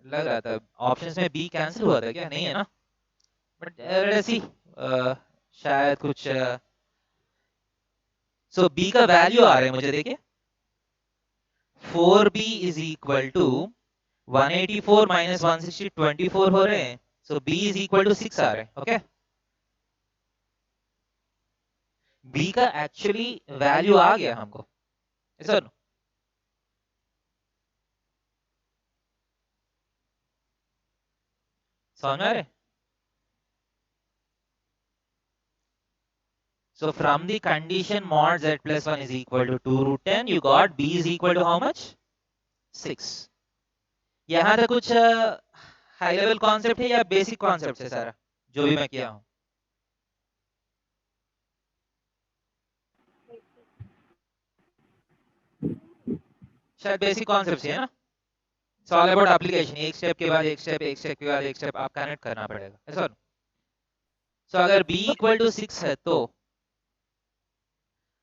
लग रहा था, ऑप्शंस में बी कैंसिल हुआ था क्या, नहीं है ना, बट लेट्स सी, शायद कुछ, सो बी का वैल्यू आ रहा है मुझे, देखिए 4b is equal to 184 minus 160 24 हो रहे हैं, सो b इज इक्वल टू 6 आ रहे हैं, ओके, b का एक्चुअली वैल्यू आ गया हमको, ऐसा ना? समझ में आ रहे? So from the condition mod z plus 1 is equal to 2 root 10, you got b is equal to how much? 6. यहाँ तक कुछ हाई लेवल कॉन्सेप्ट है या बेसिक कॉन्सेप्ट है सारा जो भी मैं किया हूँ, शायद बेसिक कॉन्सेप्ट है ना, इट्स ऑल अबाउट एप्लीकेशन, एक स्टेप के बाद एक स्टेप, एक स्टेप के बाद एक स्टेप आप कनेक्ट करना पड़ेगा, ऐसा। सो अगर b इक्वल टू 6 है तो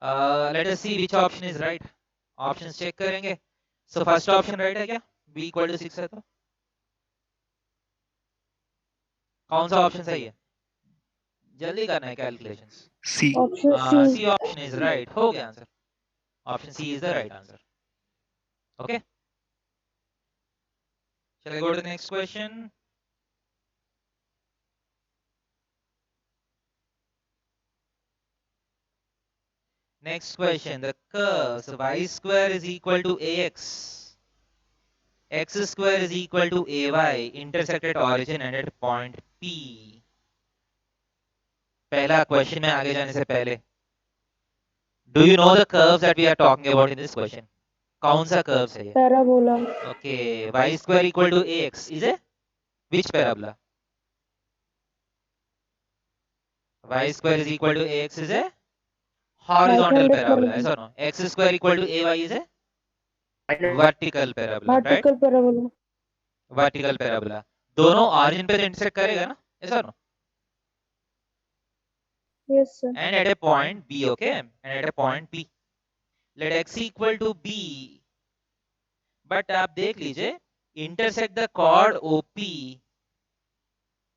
let us see which option is right, options check करेंगे, सो फर्स्ट ऑप्शन राइट है क्या, b इक्वल टू 6 है तो कौन सा ऑप्शन सही है, जल्दी करना है calculations, C. Option C. C option is right, हो गया answer, option C is the right answer, okay. Shall I go to the next question? Next question, the curves y square is equal to ax, x square is equal to ay intersect at origin and at point P. पहला क्वेश्चन में आगे जाने से पहले, do you know the curves that we are talking about in this question? कौन सा curves है ये? Parabola. Okay, y square equal to ax is a which parabola? Y square is equal to ax is a horizontal Right-handed parabola, parabola. ऐसा ना? X square equal to ay is a vertical parabola, right? Vertical parabola. Vertical parabola, दोनों ऑरिजिन पे इंटरसेक्ट करेगा ना, ऐसा ना, yes sir. And at a point B, okay, and at a point P, let x equal to B, but आप देख लीजिए intersect the chord OP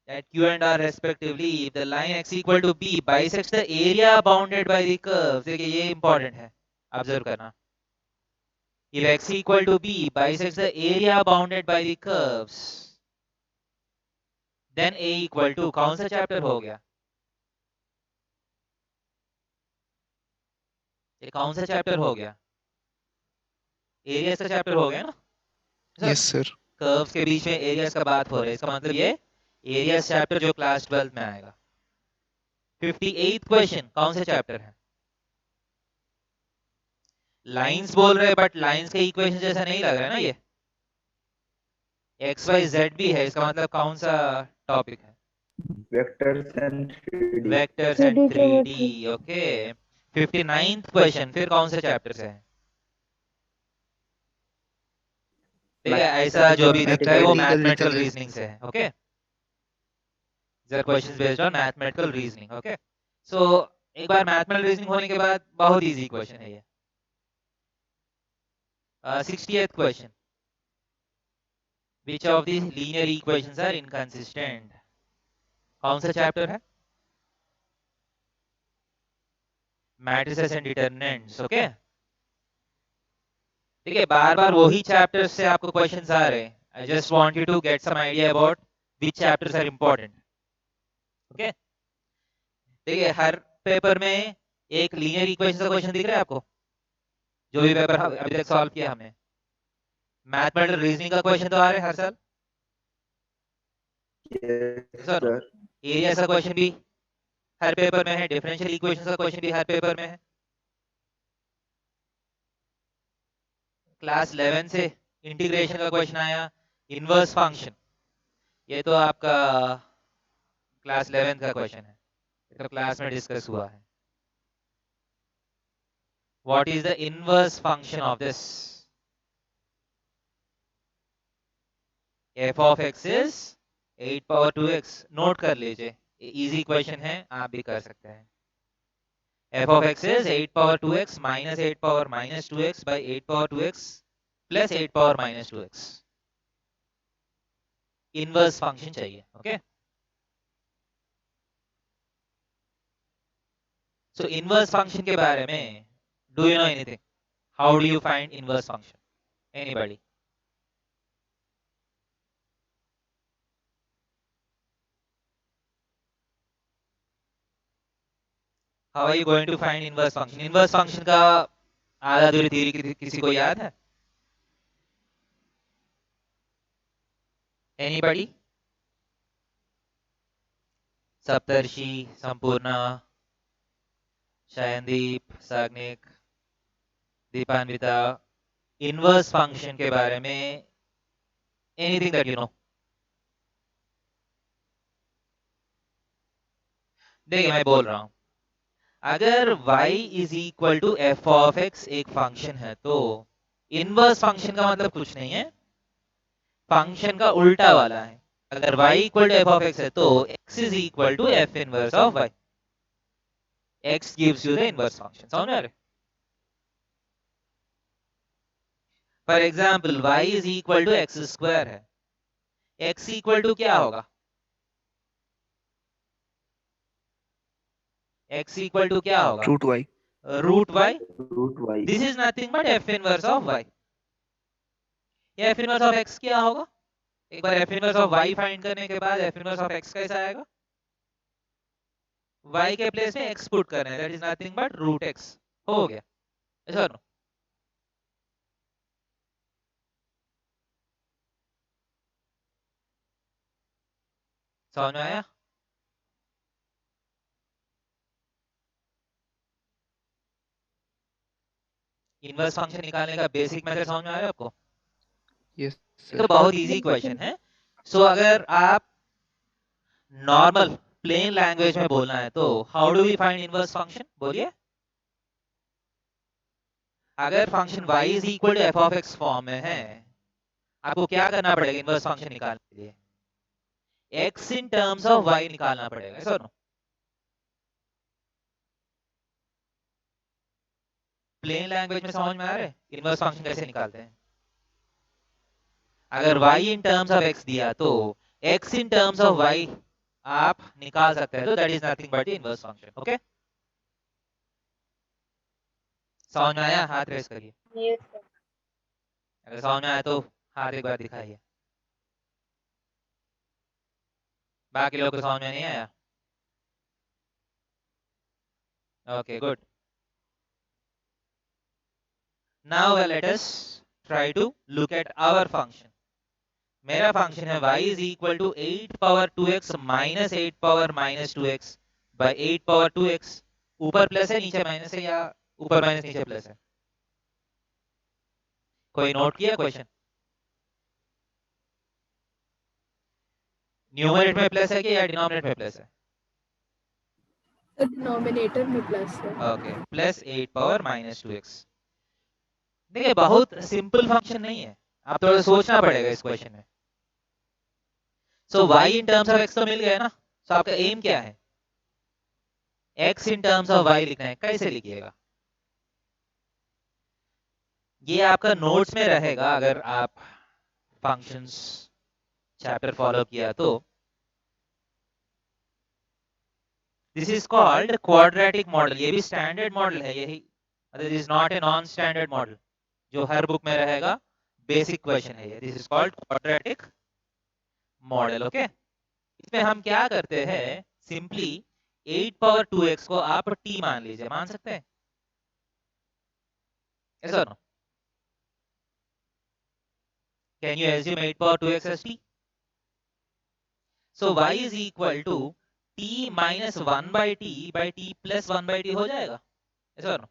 at Q and R respectively, if the line x equal to B bisects the area bounded by the curves, देखिए ये इंपॉर्टेंट है, ऑब्जर्व करना, if x equal to B bisects the area bounded by the curves, then A equal to, कौन सा चैप्टर हो गया, ये कौन सा चैप्टर हो गया, एरियाज का चैप्टर हो गया ना, Yes, sir. कर्व्स के बीच में एरियाज का बात हो रहा है, इसका मतलब ये एरिया चैप्टर जो क्लास 12 में आएगा। 58th क्वेश्चन कौन से चैप्टर है? लाइंस बोल रहे बट लाइंस के इक्वेशन जैसा नहीं लग रहा है ना ये। एक्स वाई जेड भी है, इसका मतलब कौन सा टॉपिक है? Vectors and 3D। Vectors and 3D 3D। geometry. Okay. 59th question फिर कौन से चैप्टर से है? ठीक है, ऐसा जो भी दिखता है वो Mathematical मैथमेटिकल reasoning. रीजनिंग से है। Okay, questions based on mathematical reasoning. Okay, so एक बार मैथमेटिकल रीजनिंग होने के बाद बहुत इजी क्वेश्चन है ये। 60th question, which of these linear equations are inconsistent? कौन सा चैप्टर है? Matrices and determinants. ओके, ठीक है, बार बार वही चैप्टर से आपको क्वेश्चंस आ रहे हैं। I just want you to get some idea about which chapters are important. Okay, ठीक है, हर पेपर में एक लीनियर इक्वेशन का क्वेश्चन दिख रहा है आपको, जो भी पेपर अभी तक सॉल्व किया हमने। मैथमेटिकल रीजनिंग का क्वेश्चन तो आ रहा है हर साल सर। एरिया का क्वेश्चन भी हर पेपर में है, डिफरेंशियल इक्वेशन का क्वेश्चन भी हर पेपर में है। क्लास 11 से इंटीग्रेशन का क्वेश्चन आया, इनवर्स फंक्शन, ये तो आपका क्लास 11 का क्वेश्चन है, तो क्लास में डिस्कस हुआ है। What is the inverse function of this? F of x is 8 power 2x। Note कर लीजिए, इजी क्वेश्चन है, आप भी कर सकते हैं। F of x is 8 power 2x minus 8 power minus 2x by 8 power 2x plus 8 power minus 2x। Inverse function चाहिए। ओके, सो इनवर्स फंक्शन के बारे में do you know anything? How do you find inverse function? Anybody? How are you going to find inverse function? Inverse function का आधा अधूरी थ्योरी किसी को याद है? Anybody? Saptarshi, Sampurna, Shayandeep, Sagnik, Dipanwita, inverse function के बारे में एनीथिंग दैट यू नो? देखिए, मैं बोल रहा हूं, अगर y is equal to f of x एक फंक्शन है, तो इनवर्स फंक्शन का मतलब कुछ नहीं है, फंक्शन का उल्टा वाला है। अगर y equal to f of x है तो x is equal to f inverse of y। x gives you the inverse function. समझ आ रहे? For example y is equal to x square है, x इक्वल टू क्या होगा? x इक्वल टू क्या होगा? Root y. Root y। Root y. This is nothing but f inverse of y। ये एफ इनवर्स ऑफ x क्या होगा? एक बार F inverse of y find करने के बाद एफ इनवर्स ऑफ x कैसा आएगा? y के प्लेस में x पुट करना है, that is nothing but root x। हो गया। ऐसा नो? समझ में आया? इनवर्स फंक्शन निकालने का बेसिक मेथड समझ में आ रहा है आपको? Yes, ये तो sir. बहुत इजी क्वेश्चन है। सो अगर आप नॉर्मल प्लेन लैंग्वेज में बोलना है तो how do we find inverse function? बोलिए। अगर function y is equal to f of x form में है, आपको क्या करना पड़ेगा इनवर्स फंक्शन निकालने के लिए? x in terms of y निकालना पड़ेगा। ऐसा नो? प्लेन लैंग्वेज में समझ में आ रहा है इनवर्स फंक्शन कैसे निकालते हैं? अगर y in terms of x दिया तो x in terms of y आप निकाल सकते हैं, तो that is nothing but inverse function. Okay, समझ में आया? हाथ रेस करिए Yes, sir. अगर समझ में आया तो हाथ एक बार दिखाइए। बाकी लोग को समझ में नहीं आया? Okay, good. Now let us try to look at our function. मेरा फंक्शन है y is equal to 8 power 2x minus 8 power minus 2x by 8 power 2x, ऊपर प्लस है नीचे माइनस है, या ऊपर माइनस नीचे प्लस है? कोई नोट किया क्वेश्चन? न्यूमरेटर में प्लस है कि या डिनोमिनेटर में प्लस है? डिनोमिनेटर में प्लस है। Okay, plus 8 power minus 2x। देखिए बहुत सिंपल फंक्शन नहीं है, आप थोड़ा सोचना पड़ेगा इस क्वेश्चन में। सो y in terms of x तो मिल गया ना, सो आपका एम क्या है? x in terms of y लिखना है। कैसे लिखिएगा? ये आपका नोट्स में रहेगा अगर आप फंक्शंस चैप्टर फॉलो किया तो। This is called quadratic model. ये भी स्टैंडर्ड मॉडल है, यही this is not a non standard model जो हर बुक में रहेगा। बेसिक क्वेश्चन है ये। This is called quadratic model. Okay, इसमें हम क्या करते हैं, सिंपली 8 पावर 2x को आप t मान लीजिए। मान सकते हैं? yes or no? Can you assume 8 power 2x as t? So y is equal to t minus 1 by t plus 1 by t हो जाएगा। yes or no?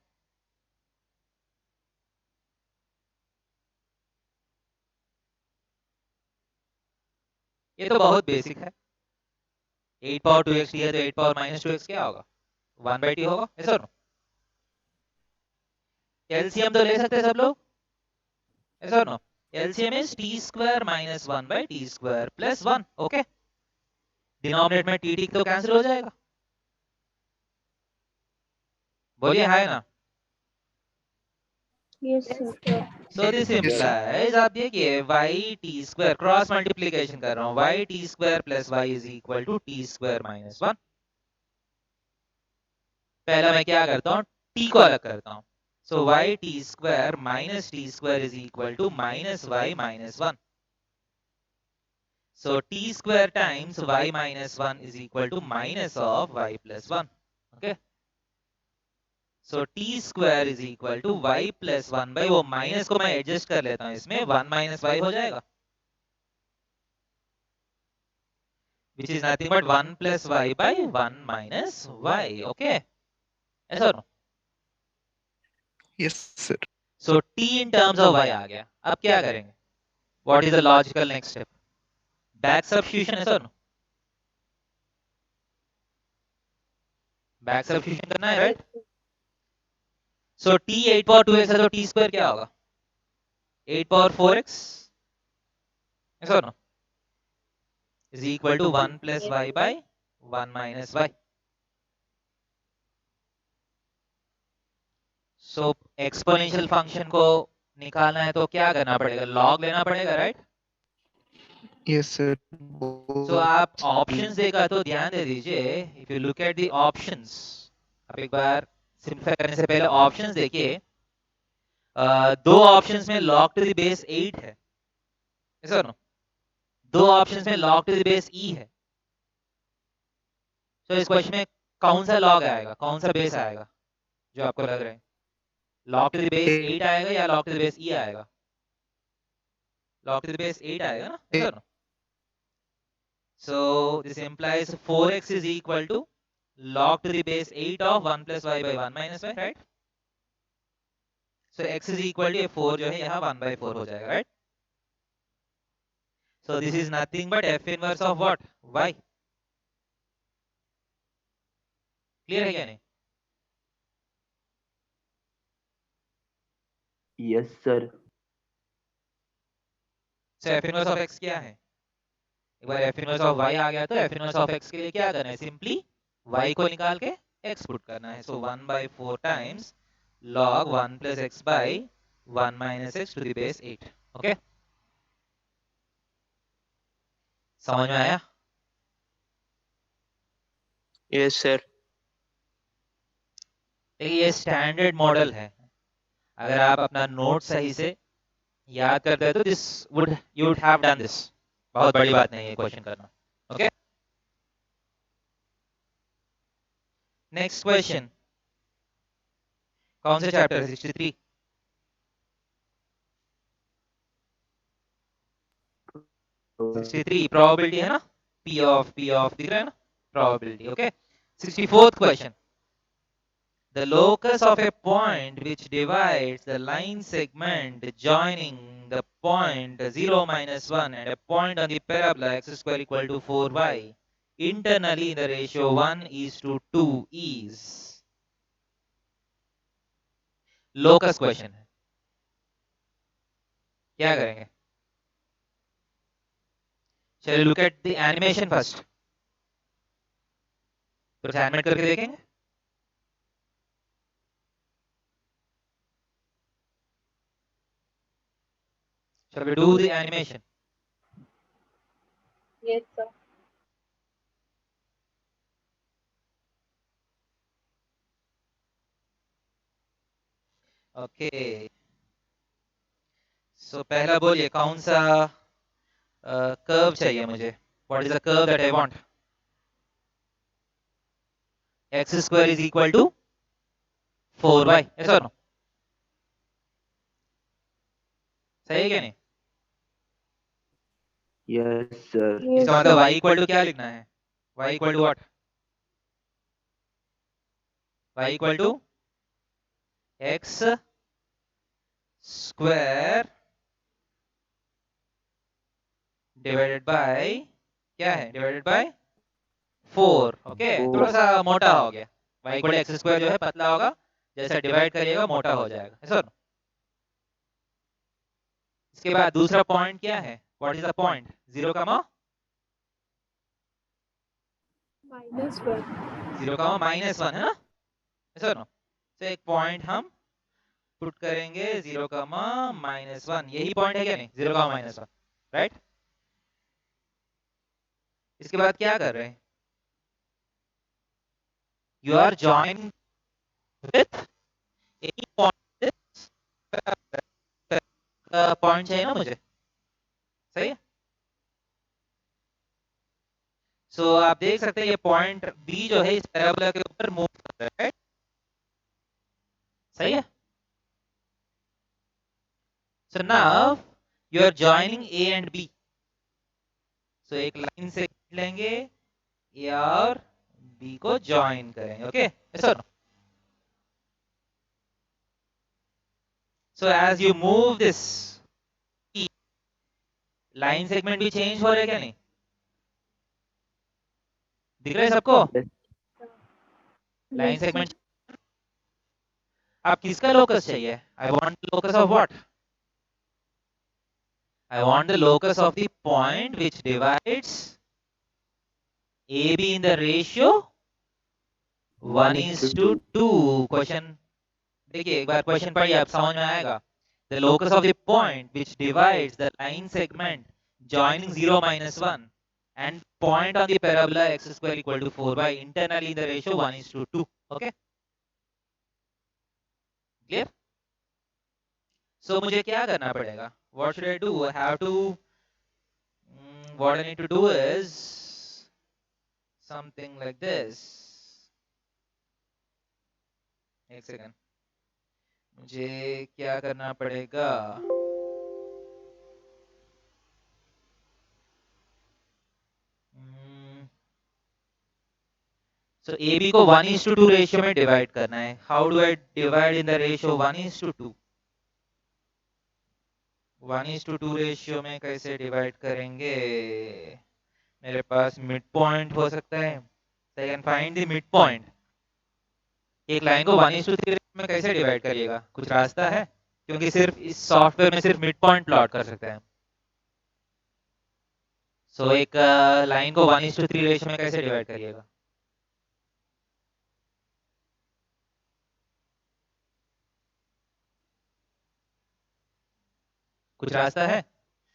ये तो बहुत बेसिक है। 8 पावर 2x t है तो 8 पावर माइनस 2x क्या होगा? 1 by t होगा। yes or no? एलसीएम तो ले सकते हैं सब लोग। yes or no? LCM is t square minus 1 by t square plus 1। Okay, denominator में टी तो कैंसिल हो जाएगा। बोलिए हाय ना। Yes, sir. So this implies, आप देखिए y t square, cross multiplication कर रहा हूं, y t square plus y is equal to t square minus 1। पहला मैं क्या करता हूं, t को अलग करता हूं। So y t square minus t square is equal to minus y minus 1। So t square times y minus 1 is equal to minus of y plus 1। Okay, so t square is equal to y plus 1 by, वो माइनस को मैं एडजस्ट कर लेता हूं, इसमें 1 माइनस y हो जाएगा, which is nothing but 1 plus y by 1 minus y. Okay, ऐसा no? Yes, sir. So t in terms of y आ गया। अब क्या करेंगे? What is the logical next step? Back substitution, ऐसा no? Back substitution करना है, right? So t 8 power 2x है तो t square क्या होगा? 8 power 4x, ऐसा no? Is equal to 1 plus y by 1 minus y. So exponential function को निकालना है तो क्या करना पड़ेगा? लॉग लेना पड़ेगा, राइट? Yes, sir. So आप ऑप्शंस देखा तो ध्यान दे दीजिए। If you look at the options, आप एक बार सिंपलीफाई करने से पहले ऑप्शंस देखिए। दो ऑप्शंस में log टू द बेस 8 है, ऐसा नो? दो ऑप्शंस में log to the base e है। तो इस क्वेश्चन में कौन सा log आएगा, कौन सा बेस आएगा जो आपको लग रहा है? log टू द बेस 8 आएगा या log to the base e आएगा? log to the base 8 आएगा ना, ऐसा ना? So this implies 4x is equal to log to the base 8 of 1 plus y by 1 minus y, right? So x is equal to 4 जो है यहाँ 1 by 4 हो जाएगा, right? So this is nothing but f inverse of what? y. Clear है क्या नहीं? Yes, sir. So f inverse of x क्या है? एक बार f inverse of y आ गया तो f inverse of x के लिए क्या करना है? Simply y को निकाल के x पुट करना है। So 1 by 4 times log 1 plus x by 1 minus x to the base 8. Okay? समझ में आया? Yes, sir. देखिए ये स्टैंडर्ड मॉडल है। अगर आप अपना नोट सही से याद करते हैं तो this would you would have done this. बहुत बड़ी बात नहीं है क्वेश्चन करना। ओके, नेक्स्ट क्वेश्चन कौन से चैप्टर है? 63। 63 प्रोबेबिलिटी है ना, P of दिख रहा है ना, probability. Okay. 64th question. The locus of a point which divides the line segment joining the point 0 minus 1 and a point on the parabola x square equal to 4y internally the ratio 1:2 is. Locus question है. क्या करेंगे? Shall we look at the animation first? कुछ एनिमेट करके देखेंगे. Shall we do the animation? Yes, sir. Okay. So पहला बोलिए कौन सा कर्व चाहिए मुझे? What is the curve that I want? X square is equal to 4y. Yes or no? सही है क्या नहीं? Yes, sir. Yes, इसका मतलब sir. y equal to क्या लिखना है? Y equal to what? Y equal to x square divided by क्या है? Divided by 4. ओके. थोड़ा सा मोटा हो गया. Y equal to x square जो है पतला होगा, जैसा डिवाइड करिएगा मोटा हो जाएगा. है सर? इसके बाद दूसरा पॉइंट क्या है? What is the point? 0, -1 0, -1 है ना? Sir no. तो एक पॉइंट हम पुट करेंगे 0, -1. यही पॉइंट है क्या नहीं? 0, -1. राइट. इसके बाद क्या कर रहे हैं? You are joining with any point. Point चाहिए ना मुझे. सही है. सो आप देख सकते हैं ये पॉइंट बी जो है इस पैराबोला के ऊपर मूव कर रहा है. सही है. So now you are joining A and B. सो एक लाइन से लेंगे, ए और बी को ज्वाइन करेंगे. Okay. Sir so as you move this line segment भी चेंज हो रहा है क्या नहीं? दिख रहा है सबको? Line Yes, sir. सेगमेंट. आप किसका लोकस चाहिए? I want the locus of what? I want the locus of the point which divides AB in the ratio 1:2. Question देखिए एक बार क्वेश्चन पढ़िए, आप समझ में आएगा. The locus of the point which divides the line segment joining 0, -1 and point on the parabola x square equal to 4y internally in the ratio 1:2. Okay. Clear? So मुझे क्या करना पड़ेगा? What should I do? I have to what I need to do is something like this. एक सेकंड. मुझे क्या करना पड़ेगा? So AB को 1:2 रेशियो में डिवाइड करना है. How do I divide in the ratio 1:2? 1:2 ratio में कैसे डिवाइड करेंगे? मेरे पास मिड पॉइंट हो सकता है. I can find the mid point. एक लाइन को 1:3 में कैसे डिवाइड करिएगा? कुछ रास्ता है? क्योंकि सिर्फ इस सॉफ्टवेयर में सिर्फ मिड पॉइंट प्लॉट कर सकते हैं. सो एक लाइन को 1:3 रेशियो में कैसे डिवाइड करिएगा? कुछ रास्ता है?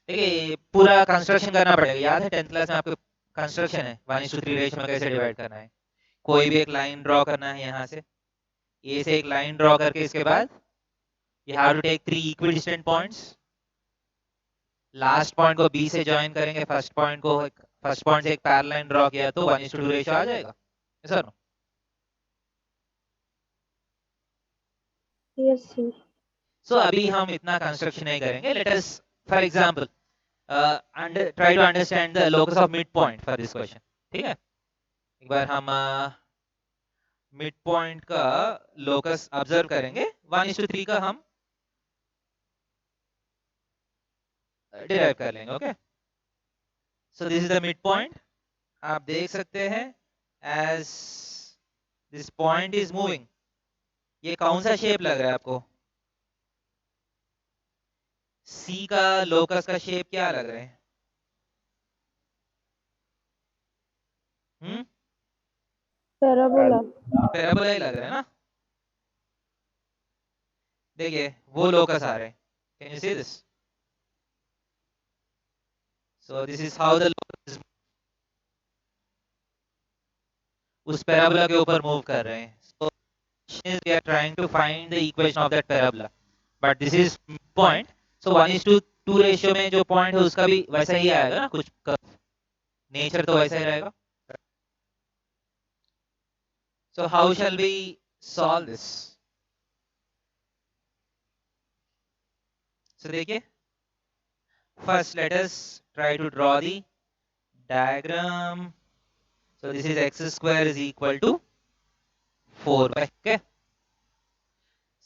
देखिए पूरा कंस्ट्रक्शन करना पड़ेगा. याद है 10th क्लास में आपको कंस्ट्रक्शन है 1:3 रेशियो में कैसे डिवाइड करना है. कोई भी एक लाइन ड्रॉ करना है. यहाँ से ए से एक लाइन ड्रॉ करके इसके बाद you have to take 3 equidistant points. Last point को बी से ज्वाइन करेंगे. फर्स्ट पॉइंट से एक पैरेलल लाइन ड्रॉ किया तो 1:2 रेशियो आ जाएगा. Sir Yes, sir. सो अभी हम इतना कंस्ट्रक्शन नहीं करेंगे. Let us for example try to understand the locus of midpoint for this question. ठीक है, एक बार हम मिड पॉइंट का लोकस ऑब्जर्व करेंगे. 1:3 का हम डिराइव कर लेंगे. Okay, so this is the mid point. आप देख सकते हैं as this point is moving. ये कौन सा शेप लग रहा है आपको? सी का लोकस का शेप क्या लग रहा है? पैराबोला। पैराबोला ही लग रहा है ना. देखिए वो लोकस आ रहे हैं. Can you see this? So this is how the locus उस पैराबोला के ऊपर मूव कर रहे हैं. सो we are trying to find the equation of that parabola, but this is point. So 1:2 ratio में जो पॉइंट है उसका भी वैसा ही आएगा ना, कुछ नेचर तो वैसा ही रहेगा. So how shall we solve this? So देखिए, first let us try to draw the diagram. So this is x square is equal to 4y. Okay,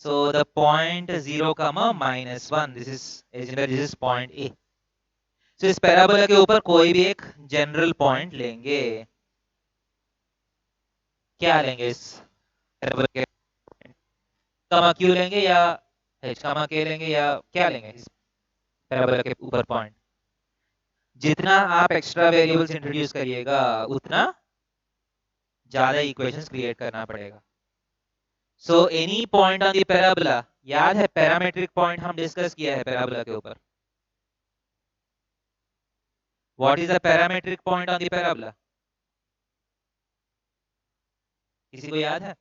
so the point 0, -1, this is point A. So इस पैराबोला के ऊपर कोई भी एक जनरल पॉइंट लेंगे. क्या लेंगे इस पैराबोला के? कमा क्यू लेंगे या h कमा k लेंगे या क्या लेंगे इस पैराबोला के ऊपर पॉइंट? जितना आप एक्स्ट्रा वेरिएबल्स इंट्रोड्यूस करिएगा उतना ज्यादा इक्वेशंस क्रिएट करना पड़ेगा. So any point on the parabola, याद है पैरामेट्रिक पॉइंट हम डिस्कस किया है पैराबोला के ऊपर. What is the parametric point on the parabola? किसी को याद है?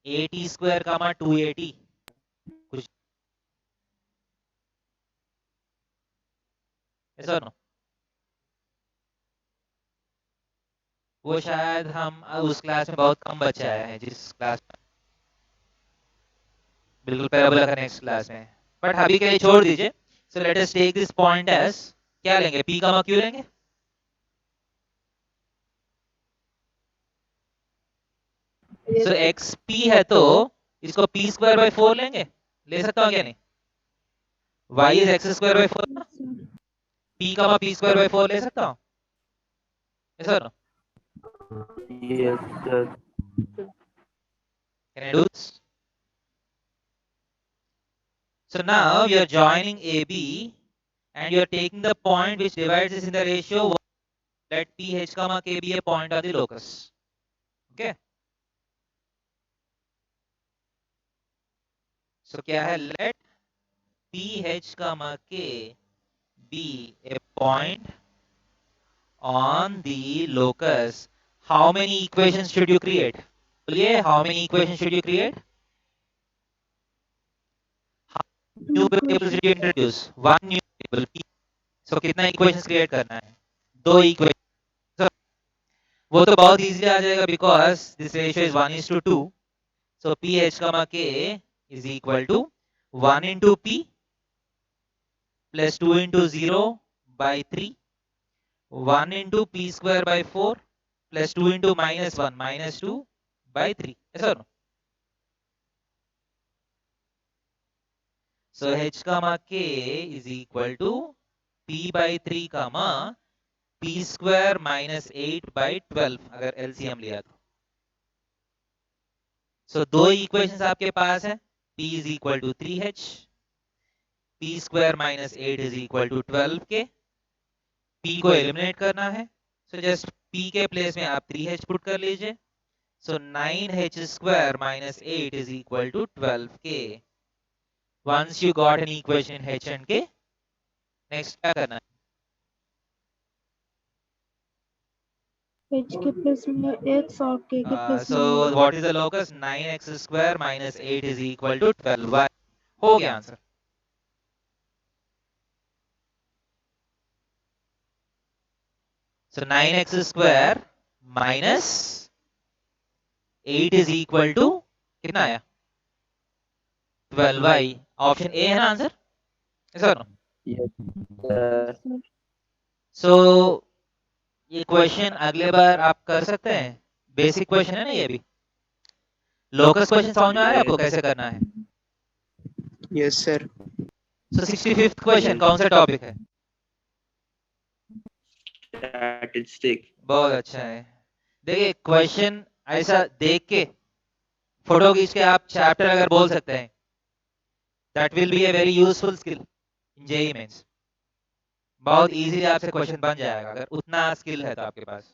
AT² 2AT. कुछ ऐसा ना? वो शायद हम उस क्लास में बहुत कम बच्चे आए हैं जिस क्लास में बिल्कुल पैराबोला का नेक्स्ट क्लास में. बट अभी के लिए छोड़ दीजिए. So let us take this point as क्या लेंगे? p, q लेंगे. सो xp है तो इसको p²/4 लेंगे. ले सकता हूँ क्या नहीं? y इज x²/4 ना. p, p²/4 ले सकता हूँ. ऐसा ना? Yes, sir. Can I do this? So now you are joining AB and you are taking the point which divides this in the ratio. Let PH, K be a point of the locus. Okay. So क्या है? Let PH, K be a point on the locus. How many equations should you create? बोलिए, how many equations should you create? New variables should you introduce? One new variable P. So कितना equations create करना है? 2 equations. So, वो तो बहुत easy आ जाएगा because this ratio is 1:2. So PH, K is equal to 1 into P plus 2 into 0/3, 1 into p²/4 plus 2 into -1 -2/3. ऐसा ना? So h, k is equal to p/3, p² - 8/12 अगर LCM लिया तो. So दो इक्वेशंस आपके पास है. p is equal to 3h, p² - 8 is equal to 12k. p को एलिमिनेट करना है. So just p के प्लेस में आप 3h पुट कर लीजिए. So 9h² - 8 is equal to 12k. Once you got an equation in h and k, next क्या करना है? h के प्लेस में x और k के प्लेस में So what is the locus? 9x² - 8 is equal to 12y. हो गया answer. So 9x² minus 8 is equal to कितना आया? 12y. ऑप्शन ए है ना आंसर? ऐसा ना? Yes, sir. सो ये क्वेश्चन अगले बार आप कर सकते हैं, बेसिक क्वेश्चन है ना ये भी। लोकस क्वेश्चन समझ में आ रहा है आपको कैसे करना है? Yes, sir. सो 65th क्वेश्चन कौन सा टॉपिक है? Statistic. बहुत अच्छा है। देखिए क्वेश्चन ऐसा देख के फोटो खींच के आप चैप्टर अगर बोल सकते हैं, that will be a very useful skill in JEE Mains. बहुत इजीली आपसे क्वेश्चन बन जाएगा अगर उतना स्किल है तो आपके पास।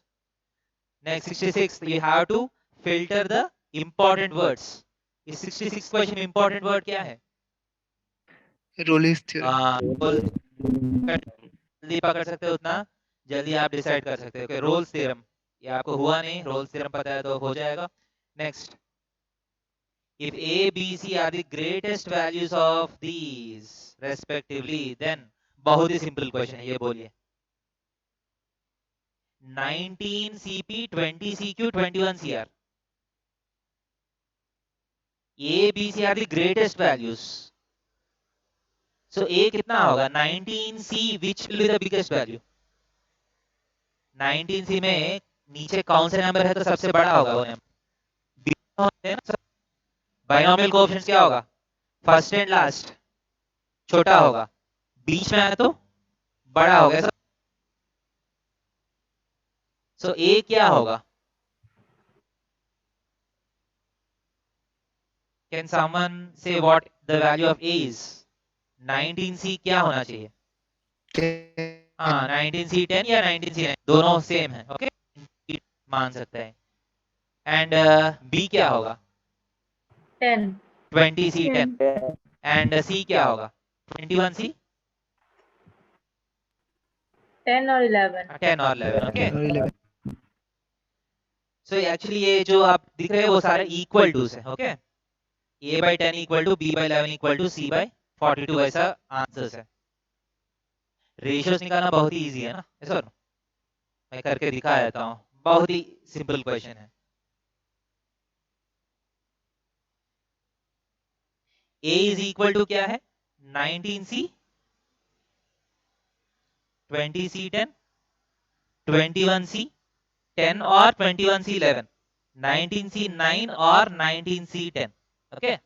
Next 66 you have to filter the important words. इस 66 क्वेश्चन में इंपॉर्टेंट वर्ड क्या है? Rolle's theory. जल्दी पकड़ सकते हो उतना जल्दी आप डिसाइड कर सकते हो कि रोल्स थ्योरम, ये आपको हुआ नहीं, रोल्स थ्योरम पता है तो हो जाएगा। Next, if a b c are the greatest values of these respectively then, बहुत ही सिंपल क्वेश्चन है ये, बोलिए। 19 cp 20 cq 21 cr, a b c are the greatest values, so a कितना होगा? 19c which will be the biggest value? 19c में नीचे कौन से नंबर है तो सबसे बड़ा होगा वो नंबर। बाइनोमियल कोएफिशिएंट क्या होगा? फर्स्ट एंड लास्ट छोटा होगा, बीच में आया तो बड़ा होगा। सो ए क्या होगा? कैन समवन से what the value of A is? 19c क्या होना चाहिए? हाँ 19c 10 या 19c 9 दोनों सेम है, ओके मान सकते हैं। एंड बी क्या होगा? 10 20c 10 एंड सी क्या होगा? 21c 10 और 11 10 और 11, ओके। Or 11. सो एक्चुअली ये जो आप दिख रहे हैं वो सारे इक्वल टूस है, okay. a by 10 equal to b by 11 equal to c by 42, ऐसा आंसर्स है। रेशियोस निकालना बहुत ही इजी है ना, ऐसा मैं करके दिखा देता हूँ, बहुत ही सिंपल क्वेश्चन है। a इज इक्वल टू क्या है? 19c 20c 10 21c 10 और 21c 11 19c 9 और 19c 10, ओके।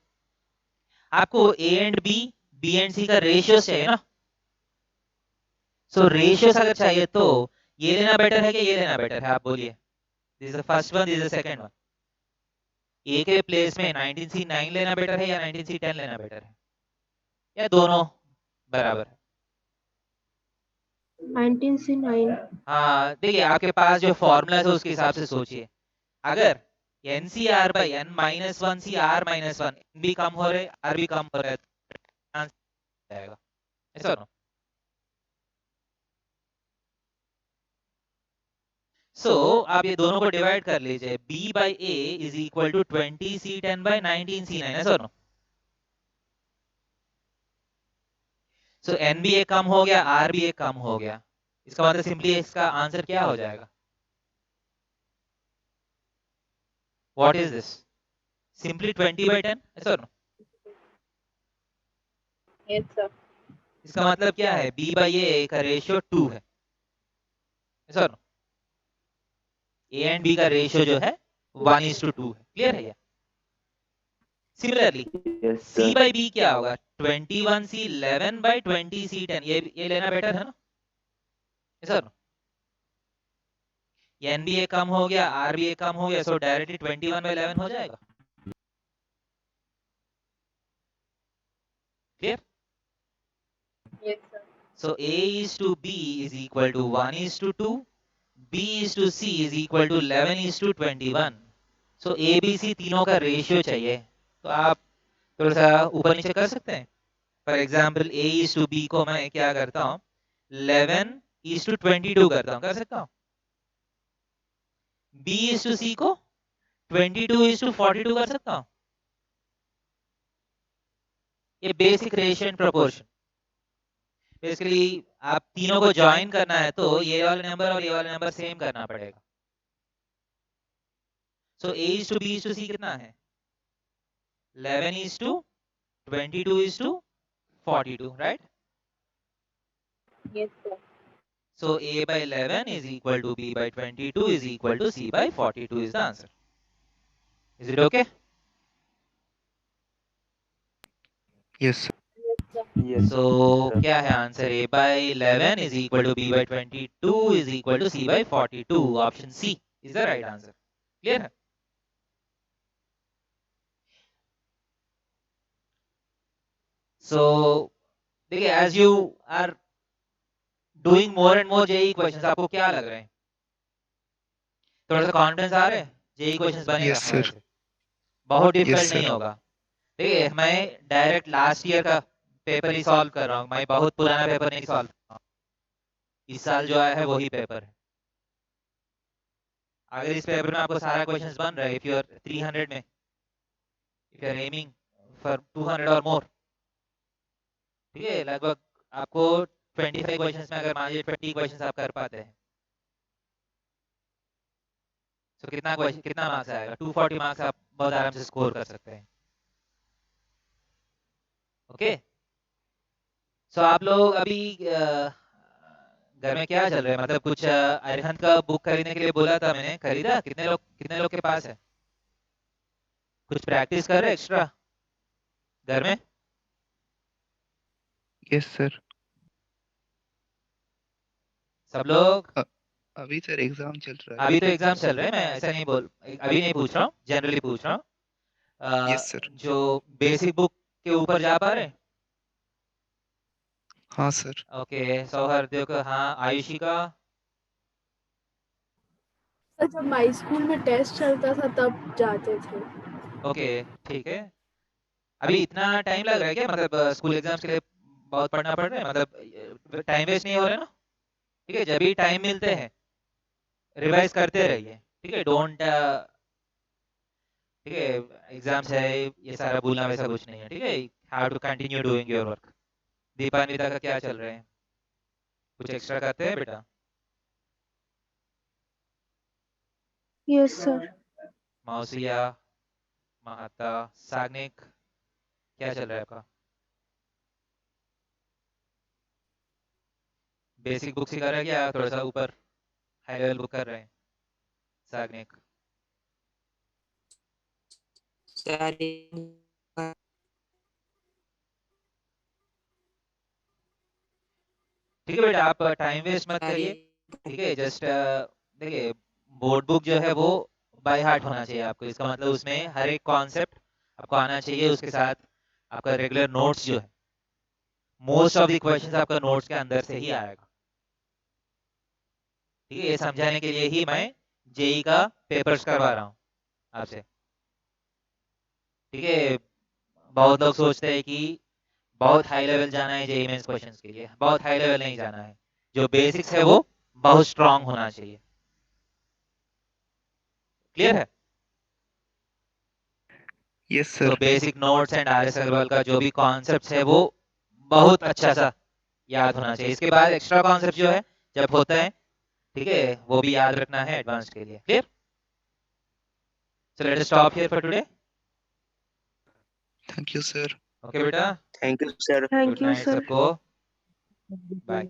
आपको a and b and c का रेशियोस चाहिए ना। सो रेशियोस अगर चाहिए तो ये लेना बेटर है कि ये लेना बेटर है? आप बोलिए। This is the first one, this is the second one. A के प्लेस में 19c 9 लेना बेटर है या 19c 10 लेना बेटर है, या दोनों बराबर है? 19C9. हाँ देखिए आपके पास जो फॉर्मूला है उसके हिसाब से सोचिए। अगर NCR by n minus 1 CR minus 1 भी कम हो रहे R भी कम हो रहा है तो आंसर आएगा, ऐसा ना। सो आप ये दोनों को डिवाइड कर लीजिए, b by a is equal to 20c10 by 19c9, ऐसा ना। सो n भी एक कम हो गया, r भी एक कम हो गया, इसका मतलब सिंपली इसका आंसर क्या हो जाएगा? What is this? Simply 20 by 10, ऐसा ना। yes sir इसका मतलब क्या है? b by a का रेशियो 2 है, ऐसा ना। a एंड b का रेशियो जो है 1:2 है, क्लियर है क्या? Similarly Yes, c sir. by b क्या होगा? 21c 11 by 20c 10, ये लेना बेटर है ना, ऐसा ना। n भी एक कम हो गया, r भी एक कम हो गया, सो डायरेक्टली 21 by 11 हो जाएगा, clear? yes sir So a is to b is equal to 1:2, b is to c is equal to 11:21. So a b c तीनों का रेशियो चाहिए, तो आप थोड़ा सा ऊपर नीचे कर सकते हैं। For example a is to b को मैं क्या करता हूँ 11:22 करता हूँ, कर सकता हूँ। b is to c को 22:42 कर सकता हूँ। ये basic ratio and proportion. Basically आप तीनों को ज्वाइन करना है तो ये वाले नंबर और ये वाले नंबर सेम करना पड़ेगा। सो a is to b is to c कितना है? 11:22:42, right? Yes, sir. So A by 11 is equal to B by 22 is equal to C by 42 is the answer. Is it okay? Yes, sir. Yes, sir. Yes. So क्या है answer? A by 11 is equal to B by 22 is equal to C by 42. Option C is the right answer. Clear है? So देखिए, as you are doing more and more JEE questions, आपको क्या लग रहे हैं? थोड़ा सा कॉन्फिडेंस आ रहा है? JEE questions बनेगा Yes, हमारे sir. से, बहुत Yes, डिफिकल्ट sir. नहीं होगा. देखिए, मैं डायरेक्ट लास्ट ईयर का पेपर ही सॉल्व कर रहा हूँ, मैं बहुत पुराना पेपर नहीं सॉल्व कर रहा हूँ. इस साल जो आया है वही पेपर है. अगर इस पेपर में आपको सारा क्वेश्चंस बन रहा है, इफ यू आर 300 में, if you are aiming for 200 और मोर, ठीक है, लगभग आपको 25 क्वेश्चंस में अगर मान लीजिए 20 क्वेश्चंस आप कर पाते हैं, तो कितना मार्क्स आएगा? 240 मार्क्स आप बहुत आराम से स्कोर कर सकते हैं. ओके, सो आप लोग अभी घर में क्या चल रहा है? मतलब कुछ अरिहंत का बुक खरीदने के लिए बोला था मैंने, खरीदा? कितने लोग के पास है? कुछ प्रैक्टिस कर रहे एक्स्ट्रा घर में? Yes, sir. सब लोग? अभी सर एग्जाम चल रहा है. अभी तो एग्जाम चल रहे हैं, मैं ऐसा नहीं अभी नहीं पूछ रहा हूँ, जनरली पूछ रहा हूँ. Yes, sir. जो बेसिक बुक के ऊपर जा पा रहे हैं? हाँ सर. ओके, सौहार्द का, हाँ. आयुषी का? सर जब माई स्कूल में टेस्ट चलता था तब जाते थे. ओके, ठीक है. अभी इतना टाइम लग रहा है क्या? मतलब स्कूल एग्जाम्स के लिए बहुत पढ़ना पड़ रहा है? मतलब टाइम वेस्ट नहीं हो रहा है ना? ठीक है, जब भी टाइम मिलते हैं रिवाइज करते रहिए. ठीक है, डोंट, ठीक है, एग्जाम्स है ये सारा भूलना वैसा कुछ नहीं है. ठीक है, have to continue doing your work. Dipanwita का क्या चल रहा है? कुछ एक्स्ट्रा करते हैं बेटा? Yes, sir. मौसिया, महाता, साग्निक, क्या चल रहा है आपका? बेसिक बुक सिखा रहा है क्या? थोड़ा सा ऊपर हाई लेवल बुक कर रहे हैं साग्निक? ठीक है बेटा, आप टाइम वेस्ट मत करिए. ठीक है, जस्ट देखिए, बोर्ड बुक जो है वो बाय हार्ट होना चाहिए आपको. इसका मतलब उसमें हर एक कॉन्सेप्ट आपको आना चाहिए. उसके साथ आपका रेगुलर नोट्स जो है, मोस्ट ऑफ द क्वेश्चंस आपका नोट्स के अंदर से ही आएगा. ठीक है, ये समझाने के लिए ही मैं जेई का पेपर्स करवा रहा हूँ आपसे. ठीक है, बहुत लोग सोचते हैं कि बहुत हाई लेवल जाना है जेई मेंस क्वेश्चंस के लिए. बहुत हाई लेवल नहीं जाना है, जो बेसिक्स है वो बहुत स्ट्रांग होना चाहिए. क्लियर है? Yes, sir. तो basic notes and RS Agarwal का जो भी कॉन्सेप्ट है वो बहुत अच्छा सा याद होना चाहिए. इसके बाद एक्स्ट्रा कॉन्सेप्ट जो है जब होता है, ठीक है, वो भी याद रखना है एडवांस के लिए. Clear? So let us stop here for today. Thank you, sir. Okay बेटा, Thank you, sir. Thank good you, night sir. सबको. बाय.